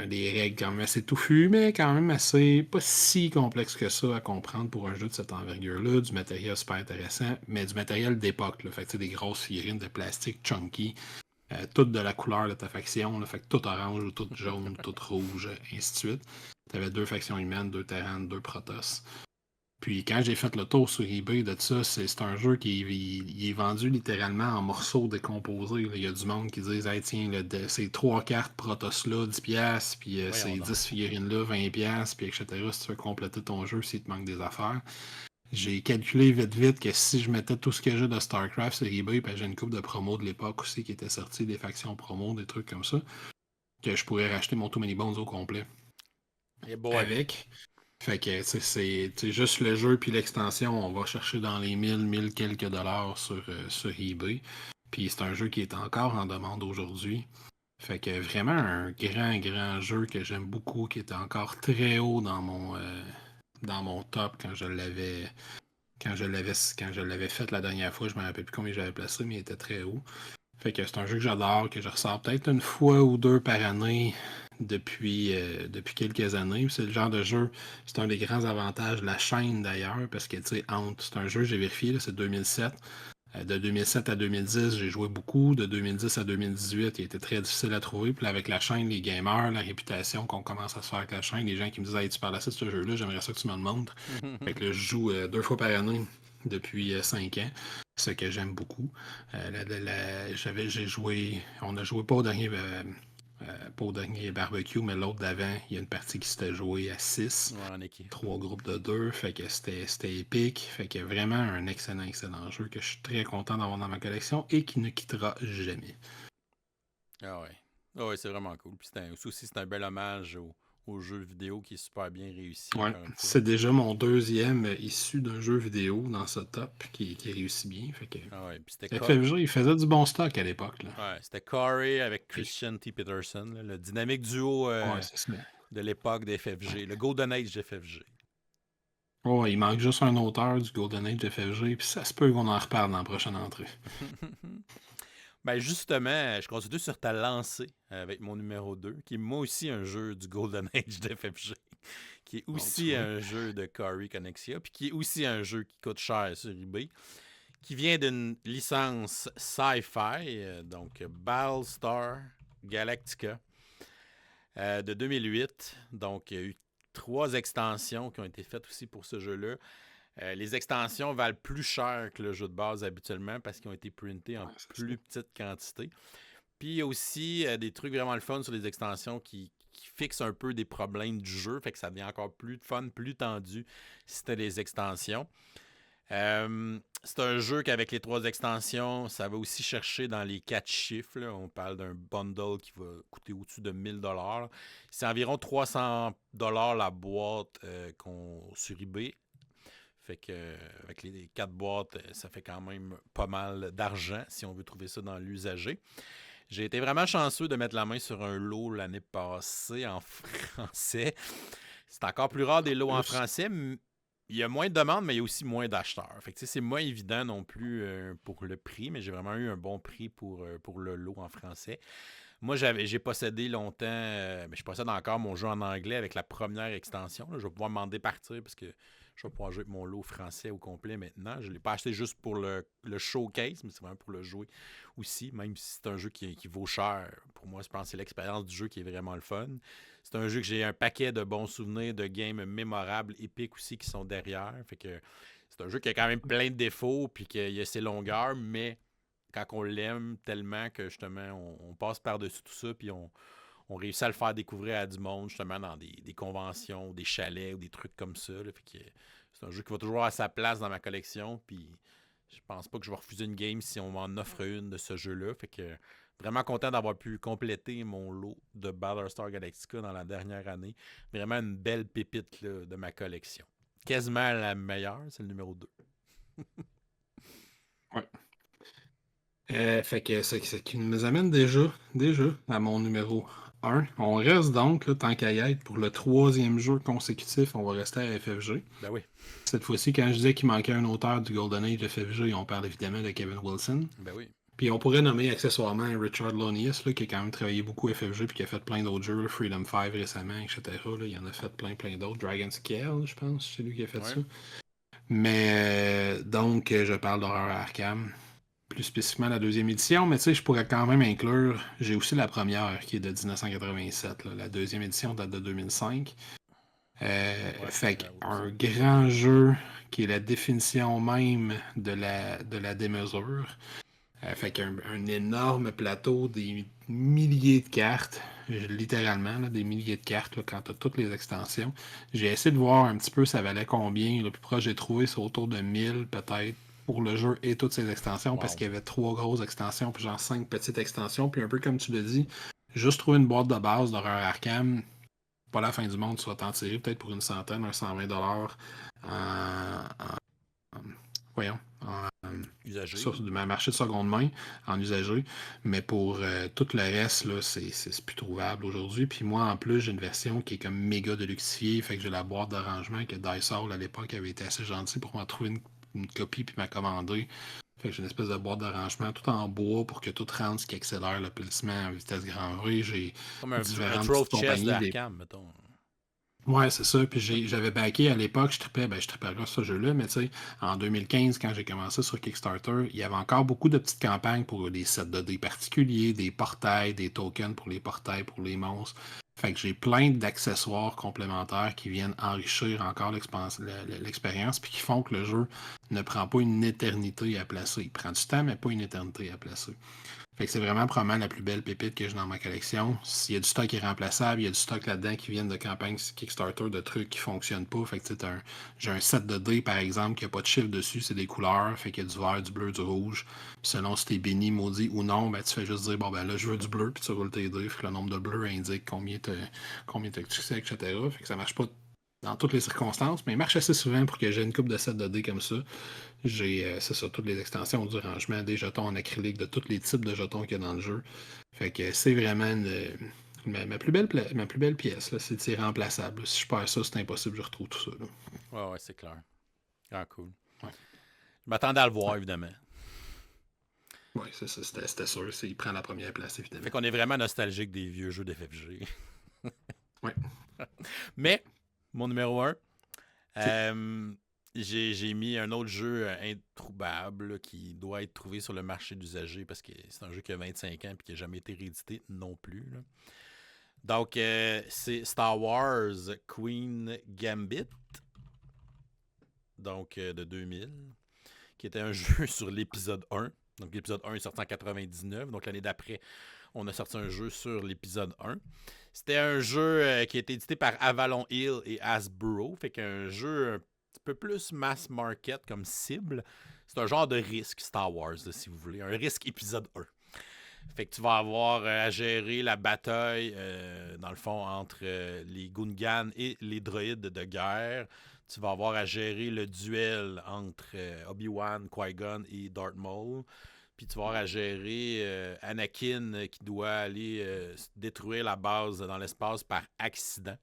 Des règles quand même assez touffues, mais quand même assez pas si complexe que ça à comprendre pour un jeu de cette envergure-là. Du matériel super intéressant, mais du matériel d'époque. Là. Fait que des grosses figurines de plastique chunky, toutes de la couleur de ta faction. Là. Fait que tout orange, tout jaune, tout rouge, ainsi de suite. Tu avais 2 factions humaines, 2 Terran, 2 Protoss. Puis quand j'ai fait le tour sur eBay de ça, c'est un jeu qui il est vendu littéralement en morceaux décomposés. Là. Il y a du monde qui disent hey, tiens, c'est 3 cartes Protoss-là, 10$, puis c'est 10 figurines-là, 20$, puis etc. Si tu veux compléter ton jeu, s'il te manque des affaires. J'ai calculé vite que si je mettais tout ce que j'ai de StarCraft sur eBay, puis j'ai une coupe de promos de l'époque aussi qui était sortie, des factions promo, des trucs comme ça, que je pourrais racheter mon Too Many Bones au complet. Avec. Fait que c'est juste le jeu puis l'extension, on va chercher dans les 1000 quelques dollars sur eBay. Puis c'est un jeu qui est encore en demande aujourd'hui. Fait que vraiment un grand jeu que j'aime beaucoup, qui était encore très haut dans mon top quand je l'avais fait la dernière fois. Je me rappelle plus combien j'avais placé, mais il était très haut. Fait que c'est un jeu que j'adore, que je ressors peut-être une fois ou deux par année depuis quelques années. Puis c'est le genre de jeu, c'est un des grands avantages de la chaîne d'ailleurs, parce que tu sais, c'est un jeu, j'ai vérifié, là, c'est 2007. De 2007 à 2010, j'ai joué beaucoup. De 2010 à 2018, il était très difficile à trouver. Puis là, avec la chaîne, les gamers, la réputation qu'on commence à se faire avec la chaîne, les gens qui me disent hey, tu parles assez de ce jeu-là, j'aimerais ça que tu me le montres. Fait que là, je joue 2 fois par année depuis 5 ans, ce que j'aime beaucoup. J'ai joué, on a joué pas au dernier barbecue, mais l'autre d'avant, il y a une partie qui s'était jouée à 6. Ouais, en équipe. 3 groupes de 2, fait que c'était épique. Fait que vraiment un excellent jeu que je suis très content d'avoir dans ma collection et qui ne quittera jamais. Ah ouais. Ah ouais, c'est vraiment cool. Puis c'est un bel hommage au jeu vidéo qui est super bien réussi, Ouais, encore une fois. c'est déjà mon deuxième issu d'un jeu vidéo dans ce top qui réussit bien. Fait que Ah ouais, puis c'était FFG, il faisait du bon stock à l'époque. Là. ouais, c'était Corey avec Christian T. Peterson, là, le dynamique duo Ouais, c'est ça. de l'époque des FFG, le Golden Age des FFG. Ouais, il manque juste un auteur du Golden Age de FFG, puis ça se peut qu'on en reparle dans la prochaine entrée. Ben justement, je continue sur ta lancée avec mon numéro 2, qui est moi aussi un jeu du Golden Age de FFG, qui est aussi un jeu de Corey Connexia, puis qui est aussi un jeu qui coûte cher sur eBay, qui vient d'une licence sci-fi, donc Battlestar Galactica de 2008. Donc, il y a eu 3 extensions qui ont été faites aussi pour ce jeu-là. Les extensions valent plus cher que le jeu de base habituellement parce qu'ils ont été printés en plus petite quantité. Puis il y a aussi des trucs vraiment le fun sur les extensions qui fixent un peu des problèmes du jeu, fait que ça devient encore plus fun, plus tendu si c'était des extensions. C'est un jeu qu'avec les 3 extensions, ça va aussi chercher dans les 4 chiffres. Là. On parle d'un bundle qui va coûter au-dessus de 1000$. C'est environ 300$ la boîte sur eBay. Fait que avec les 4 boîtes, ça fait quand même pas mal d'argent si on veut trouver ça dans l'usager. J'ai été vraiment chanceux de mettre la main sur un lot l'année passée en français. C'est encore plus rare des lots en français. Il y a moins de demandes, mais il y a aussi moins d'acheteurs. Fait que c'est moins évident non plus pour le prix, mais j'ai vraiment eu un bon prix pour le lot en français. Moi, j'ai possédé longtemps, mais je possède encore mon jeu en anglais avec la première extension. Là. Je vais pouvoir m'en départir parce que je vais pouvoir jouer avec mon lot français au complet maintenant. Je ne l'ai pas acheté juste pour le showcase, mais c'est vraiment pour le jouer aussi, même si c'est un jeu qui vaut cher. Pour moi, je pense que c'est l'expérience du jeu qui est vraiment le fun. C'est un jeu que j'ai un paquet de bons souvenirs, de games mémorables, épiques aussi qui sont derrière. Fait que c'est un jeu qui a quand même plein de défauts, puis qu'il a ses longueurs, mais quand on l'aime tellement que justement on passe par-dessus tout ça, puis on réussit à le faire découvrir à du monde, justement, dans des conventions, des chalets ou des trucs comme ça. Là. Fait que c'est un jeu qui va toujours avoir sa place dans ma collection, puis je pense pas que je vais refuser une game si on m'en offre une de ce jeu-là. Fait que vraiment content d'avoir pu compléter mon lot de Battlestar Galactica dans la dernière année. Vraiment une belle pépite là, de ma collection. Quasiment la meilleure, c'est le numéro 2. Ouais. Fait que ce qui nous amène déjà à mon numéro 1. On reste donc, là, tant qu'à y être, pour le 3e jeu consécutif, on va rester à FFG. Ben oui. Cette fois-ci, quand je disais qu'il manquait un auteur du Golden Age de FFG, on parle évidemment de Kevin Wilson. Ben oui. Puis on pourrait nommer accessoirement Richard Lonius, là, qui a quand même travaillé beaucoup FFG puis qui a fait plein d'autres jeux, Freedom 5 récemment, etc. Là, il en a fait plein d'autres. Dragon's Scale, je pense, c'est lui qui a fait ça. Mais donc, je parle d'Horreur Arkham, plus spécifiquement la 2e édition, mais tu sais, je pourrais quand même inclure, j'ai aussi la première qui est de 1987, là. La 2e édition date de 2005. Fait qu'un grand jeu qui est la définition même de la démesure. Fait qu'un énorme plateau, des milliers de cartes, littéralement, là, des milliers de cartes là, quand tu as toutes les extensions. J'ai essayé de voir un petit peu ça valait combien. Le plus proche j'ai trouvé, c'est autour de 1000 peut-être pour le jeu et toutes ses extensions, parce qu'il y avait 3 grosses extensions, puis genre 5 petites extensions. Puis un peu comme tu l'as dit, juste trouver une boîte de base d'Horreur Arkham, pas la fin du monde, tu vas t'en tirer peut-être pour une centaine, un 120$ voyons, Usagé. sur du marché de seconde main, en usagé. Mais pour tout le reste, là, c'est plus trouvable aujourd'hui. Puis moi, en plus, j'ai une version qui est comme méga deluxifiée. Fait que j'ai la boîte d'arrangement que Dysol, à l'époque, avait été assez gentil pour m'en trouver une copie puis m'a commandé. Fait que j'ai une espèce de boîte d'arrangement tout en bois pour que tout rentre, ce qui accélère le plissement à vitesse grand V. J'ai Comme un différentes Trove petites Chest compagnies, des d'Arkham, mettons. Ouais, c'est ça. Puis j'avais backé à l'époque, je tripais pas ce jeu-là, mais tu sais, en 2015, quand j'ai commencé sur Kickstarter, il y avait encore beaucoup de petites campagnes pour des sets de dés particuliers, des portails, des tokens pour les portails, pour les monstres. Fait que j'ai plein d'accessoires complémentaires qui viennent enrichir encore l'expérience, puis qui font que le jeu ne prend pas une éternité à placer. Il prend du temps, mais pas une éternité à placer. Fait que c'est vraiment probablement la plus belle pépite que j'ai dans ma collection. S'il y a du stock qui est remplaçable, il y a du stock là-dedans qui vient de campagnes Kickstarter de trucs qui fonctionnent pas. Fait que j'ai un set de dés, par exemple, qui n'a pas de chiffre dessus, c'est des couleurs. Fait qu'il y a du vert, du bleu, du rouge. Puis selon si t'es béni, maudit ou non, ben, tu fais juste dire, bon, ben là, je veux du bleu, puis tu roules tes dés. Fait que le nombre de bleus indique combien t'as de succès, etc. Fait que ça marche pas dans toutes les circonstances, mais il marche assez souvent pour que j'ai une coupe de sets de dés comme ça. C'est ça, toutes les extensions du rangement, des jetons en acrylique de tous les types de jetons qu'il y a dans le jeu. Fait que c'est vraiment ma plus belle pièce. Là, c'est remplaçable. Si je perds ça, c'est impossible, je retrouve tout ça. Là. Ouais, c'est clair. Ah, cool. Ouais. Je m'attendais à le voir, Ouais. évidemment. Oui, c'est ça, c'était sûr. Il prend la première place, évidemment. Fait qu'on est vraiment nostalgique des vieux jeux d'FFG. Ouais. Mais, mon numéro 1, j'ai mis un autre jeu introuvable là, qui doit être trouvé sur le marché d'usagers parce que c'est un jeu qui a 25 ans et qui n'a jamais été réédité non plus. Là. Donc, c'est Star Wars Queen Gambit, donc de 2000, qui était un jeu sur l'épisode 1. Donc, l'épisode 1 est sorti en 99. Donc, l'année d'après, on a sorti un jeu sur l'épisode 1. C'était un jeu qui a été édité par Avalon Hill et Hasbro. Fait qu'un jeu un petit peu plus mass market comme cible. C'est un genre de risque Star Wars, là, si vous voulez. Un risque épisode 1. Fait que tu vas avoir à gérer la bataille, dans le fond, entre les Gungans et les droïdes de guerre. Tu vas avoir à gérer le duel entre Obi-Wan, Qui-Gon et Darth Maul. Puis tu vas avoir à gérer Anakin qui doit aller détruire la base dans l'espace par accident.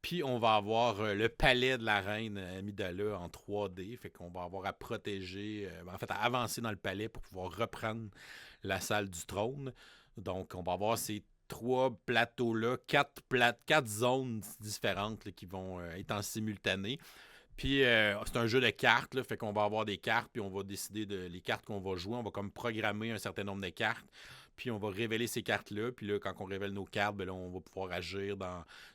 Puis on va avoir le palais de la reine Amidala en 3D. Fait qu'on va avoir à protéger, en fait à avancer dans le palais pour pouvoir reprendre la salle du trône. Donc on va avoir ces 3 plateaux-là, 4 zones différentes là, qui vont être en simultané. Puis c'est un jeu de cartes, là, fait qu'on va avoir des cartes, puis on va décider de les cartes qu'on va jouer. On va comme programmer un certain nombre de cartes, puis on va révéler ces cartes-là. Puis là, quand on révèle nos cartes, ben là, on va pouvoir agir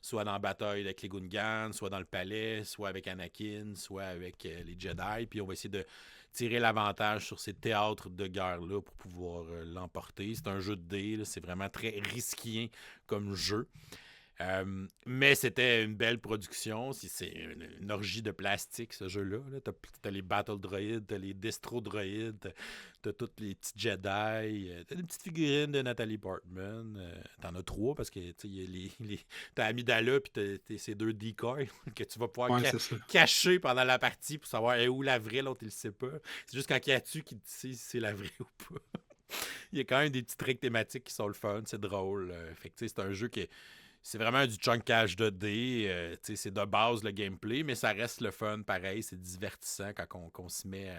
soit dans la bataille avec les Gungans, soit dans le palais, soit avec Anakin, soit avec les Jedi. Puis on va essayer de tirer l'avantage sur ces théâtres de guerre-là pour pouvoir l'emporter. C'est un jeu de dés, là, c'est vraiment très risqué comme jeu. Mais c'était une belle production. C'est une orgie de plastique, ce jeu-là. Là. T'as les Battle Droids, t'as les Destro Droids, t'as tous les petits Jedi, t'as des petites figurines de Natalie Portman. T'en as 3 parce que t'as Amidala puis t'as ces 2 decoys que tu vas pouvoir cacher pendant la partie pour savoir où la vraie, l'autre il le sait pas. C'est juste quand il y a tu qui sait si c'est la vraie ou pas. Il y a quand même des petits tricks thématiques qui sont le fun, c'est drôle. Fait que c'est un jeu qui c'est vraiment du chunkage de dés. C'est de base le gameplay, mais ça reste le fun pareil. C'est divertissant quand on se met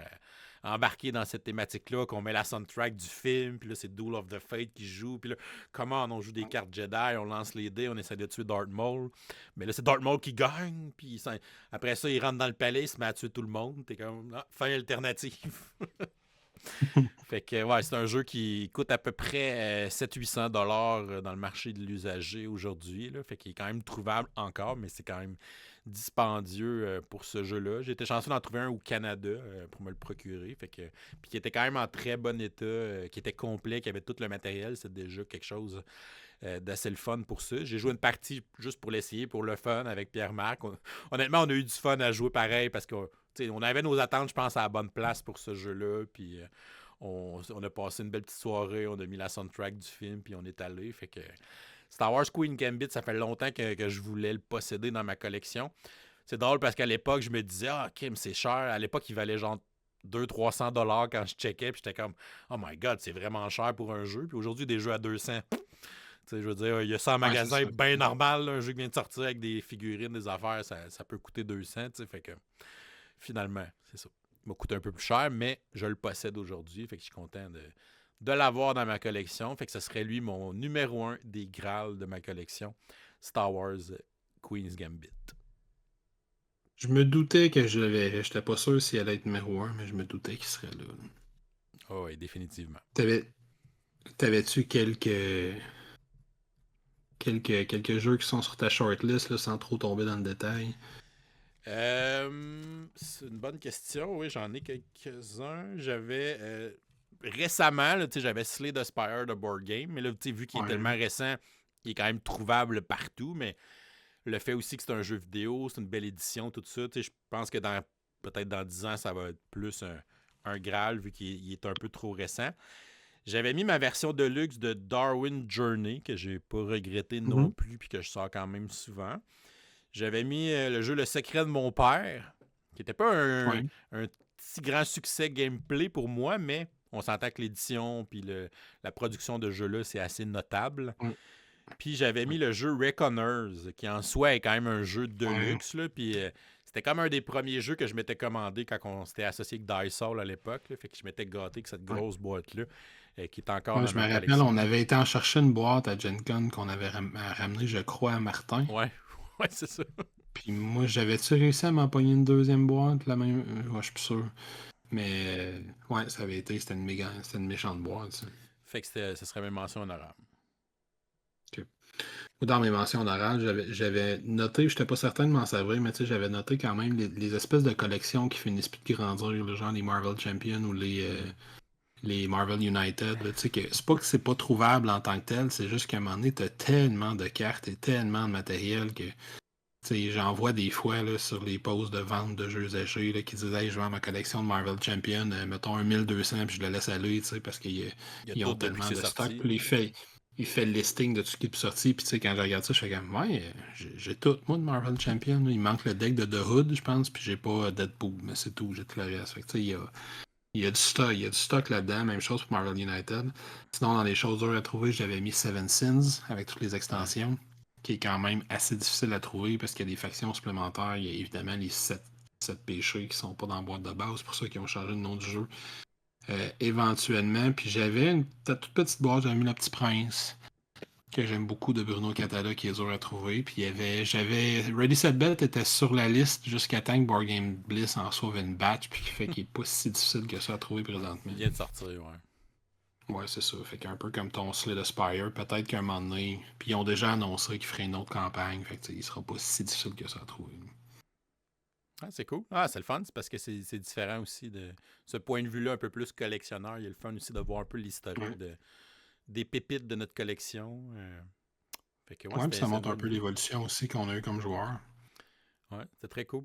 à embarquer dans cette thématique-là, qu'on met la soundtrack du film, puis là, c'est Duel of the Fate qui joue. Puis là, comment on joue des cartes Jedi, on lance les dés, on essaie de tuer Darth Maul. Mais là, c'est Darth Maul qui gagne. Puis après ça, il rentre dans le palais, il se met à tuer tout le monde. T'es comme, fin alternative. Fait que ouais, c'est un jeu qui coûte à peu près 700-800$ dans le marché de l'usager aujourd'hui. Là. Fait qu'il est quand même trouvable encore, mais c'est quand même dispendieux pour ce jeu-là. J'ai été chanceux d'en trouver un au Canada pour me le procurer. Fait que, puis qui était quand même en très bon état, qui était complet, qui avait tout le matériel. C'est déjà quelque chose d'assez le fun pour ça. J'ai joué une partie juste pour l'essayer, pour le fun avec Pierre-Marc. Honnêtement, on a eu du fun à jouer pareil parce qu'on avait nos attentes, je pense, à la bonne place pour ce jeu-là. Puis on a passé une belle petite soirée, on a mis la soundtrack du film, puis on est allé. Fait que Star Wars Queen Gambit, ça fait longtemps que je voulais le posséder dans ma collection. C'est drôle parce qu'à l'époque, je me disais, OK, mais c'est cher. À l'époque, il valait genre $200-300 quand je checkais, puis j'étais comme « Oh my God, c'est vraiment cher pour un jeu. » Puis aujourd'hui, des jeux à 200. Tu sais, je veux dire, il y a ça en magasin bien normal, là, un jeu qui vient de sortir avec des figurines, des affaires, ça peut coûter 200, tu sais, fait que finalement, c'est ça. Il m'a coûté un peu plus cher, mais je le possède aujourd'hui, fait que je suis content de l'avoir dans ma collection, fait que ce serait lui mon numéro 1 des Graals de ma collection, Star Wars Queen's Gambit. Je me doutais que je le verrais. J'étais pas sûr s'il allait être numéro 1, mais je me doutais qu'il serait là. Oh oui, définitivement. T'avais-tu quelques jeux qui sont sur ta shortlist là, sans trop tomber dans le détail? C'est une bonne question. Oui, j'en ai quelques-uns. J'avais récemment, là, j'avais Slay the Spire de Board Game, mais là, vu qu'il est tellement récent, il est quand même trouvable partout, mais le fait aussi que c'est un jeu vidéo, c'est une belle édition, tout ça, je pense que peut-être dans 10 ans, ça va être plus un Graal, vu qu'il est un peu trop récent. J'avais mis ma version de luxe de Darwin Journey, que j'ai pas regretté non plus, puis que je sors quand même souvent. J'avais mis le jeu Le Secret de mon père, qui n'était pas un si grand succès gameplay pour moi, mais on s'entend que l'édition puis la production de jeu-là, c'est assez notable. Puis j'avais mis le jeu Reckoners, qui en soi est quand même un jeu de luxe. Là, puis c'était comme un des premiers jeux que je m'étais commandé quand on s'était associé avec DiceSoul à l'époque. Là, fait que je m'étais gâté avec cette grosse boîte-là, qui est encore dans je ma me collection. rappelle, on avait été en chercher une boîte à Gen Con qu'on avait ramené, je crois, à Martin. Ouais, c'est ça. Puis moi, j'avais-tu réussi à m'empoigner une deuxième boîte, la même? Je suis plus sûr. Mais ouais, ça avait été, c'était une méchante boîte, ça. Fait que ce serait mes mentions honorables. Okay. Dans mes mentions honorables, j'avais noté, je n'étais pas certain de m'en servir, mais j'avais noté quand même les espèces de collections qui finissent plus de grandir, le genre les Marvel Champions ou les Marvel United. Là, c'est pas que c'est pas trouvable en tant que tel, c'est juste qu'à un moment donné, tu as tellement de cartes et tellement de matériel que j'en vois des fois là, sur les posts de vente de jeux âgés là, qui disent hey, je vends ma collection de Marvel Champion, mettons un 1200 puis je le laisse aller parce qu'ils ont tellement de stock. Puis il fait le listing de tout ce qui est sorti. Puis quand je regarde ça, je fais comme ouais, j'ai tout, moi, de Marvel Champion. Là. Il manque le deck de The Hood, je pense, puis j'ai pas Deadpool, mais c'est tout, j'ai tout le reste. Fait que, il y a du stock là-dedans, même chose pour Marvel United. Sinon, dans les choses dures à trouver, j'avais mis Seven Sins avec toutes les extensions, qui est quand même assez difficile à trouver parce qu'il y a des factions supplémentaires. Il y a évidemment les 7 péchés qui sont pas dans la boîte de base, c'est pour ça qu'ils ont changé le nom du jeu. Éventuellement, puis j'avais une toute petite boîte, j'avais mis Le Petit Prince, que j'aime beaucoup, de Bruno Catala, qui est dur à trouver. Puis j'avais Ready Set Bet était sur la liste jusqu'à temps que Board Game Bliss en sauve une batch, puis qui fait qu'il n'est pas si difficile que ça à trouver présentement. Il vient de sortir, ouais. Ouais, c'est ça. Fait qu'un peu comme ton Slay the Spire, peut-être qu'à un moment donné, puis ils ont déjà annoncé qu'ils feraient une autre campagne, fait que il sera pas si difficile que ça à trouver. Ah, c'est cool. Ah, c'est le fun, c'est parce que c'est différent aussi de ce point de vue-là, un peu plus collectionneur. Il y a le fun aussi de voir un peu l'historique des pépites de notre collection. Fait que, puis ça montre un peu l'évolution aussi qu'on a eu comme joueur. Ouais, c'est très cool.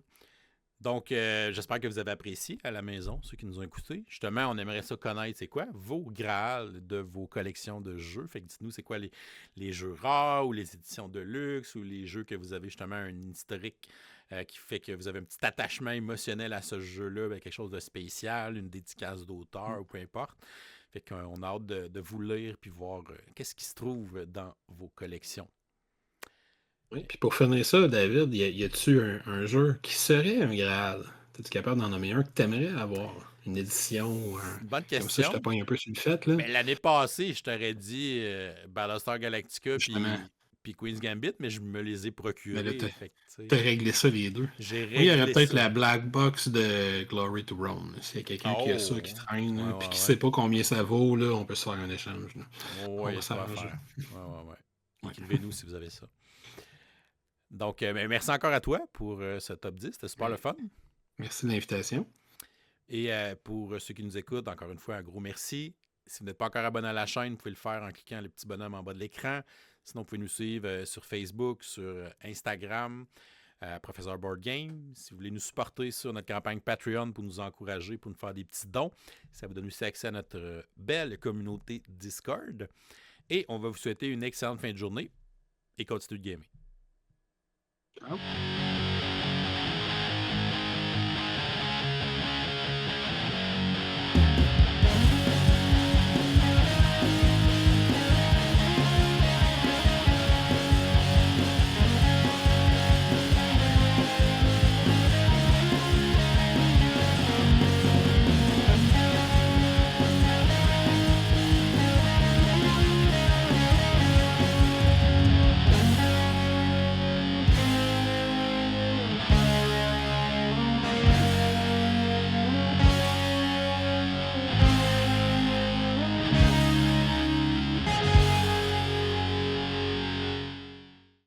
Donc, j'espère que vous avez apprécié à la maison, ceux qui nous ont écoutés. Justement, on aimerait ça connaître, c'est quoi vos Graals de vos collections de jeux. Fait que dites-nous, c'est quoi les jeux rares ou les éditions de luxe ou les jeux que vous avez justement un historique qui fait que vous avez un petit attachement émotionnel à ce jeu-là, ben, quelque chose de spécial, une dédicace d'auteur ou peu importe. Fait qu'on a hâte de vous lire puis voir qu'est-ce qui se trouve dans vos collections. Oui, puis pour finir ça, David, y a-tu un jeu qui serait un Graal? Es-tu capable d'en nommer un que tu aimerais avoir? Une édition? Bonne question. Comme ça, je te pogne un peu sur le fait. Là. Mais l'année passée, je t'aurais dit Battlestar Galactica puis Queen's Gambit, mais je me les ai procurés. Mais là, t'as réglé ça les deux. J'ai réglé il y aurait peut-être la Black Box de Glory to Rome. S'il y a quelqu'un qui a ça, qui traîne, puis qui ne sait pas combien ça vaut, là, on peut se faire un échange. On va s'arranger. Ouais. Écrivez-nous si vous avez ça. Donc, merci encore à toi pour ce top 10. C'était super le fun. Merci de l'invitation. Et pour ceux qui nous écoutent, encore une fois, un gros merci. Si vous n'êtes pas encore abonné à la chaîne, vous pouvez le faire en cliquant le petit bonhomme en bas de l'écran. Sinon, vous pouvez nous suivre sur Facebook, sur Instagram, Professeur Board Game. Si vous voulez nous supporter sur notre campagne Patreon pour nous encourager, pour nous faire des petits dons, ça vous donne aussi accès à notre belle communauté Discord. Et on va vous souhaiter une excellente fin de journée et continuez de gamer. Ciao.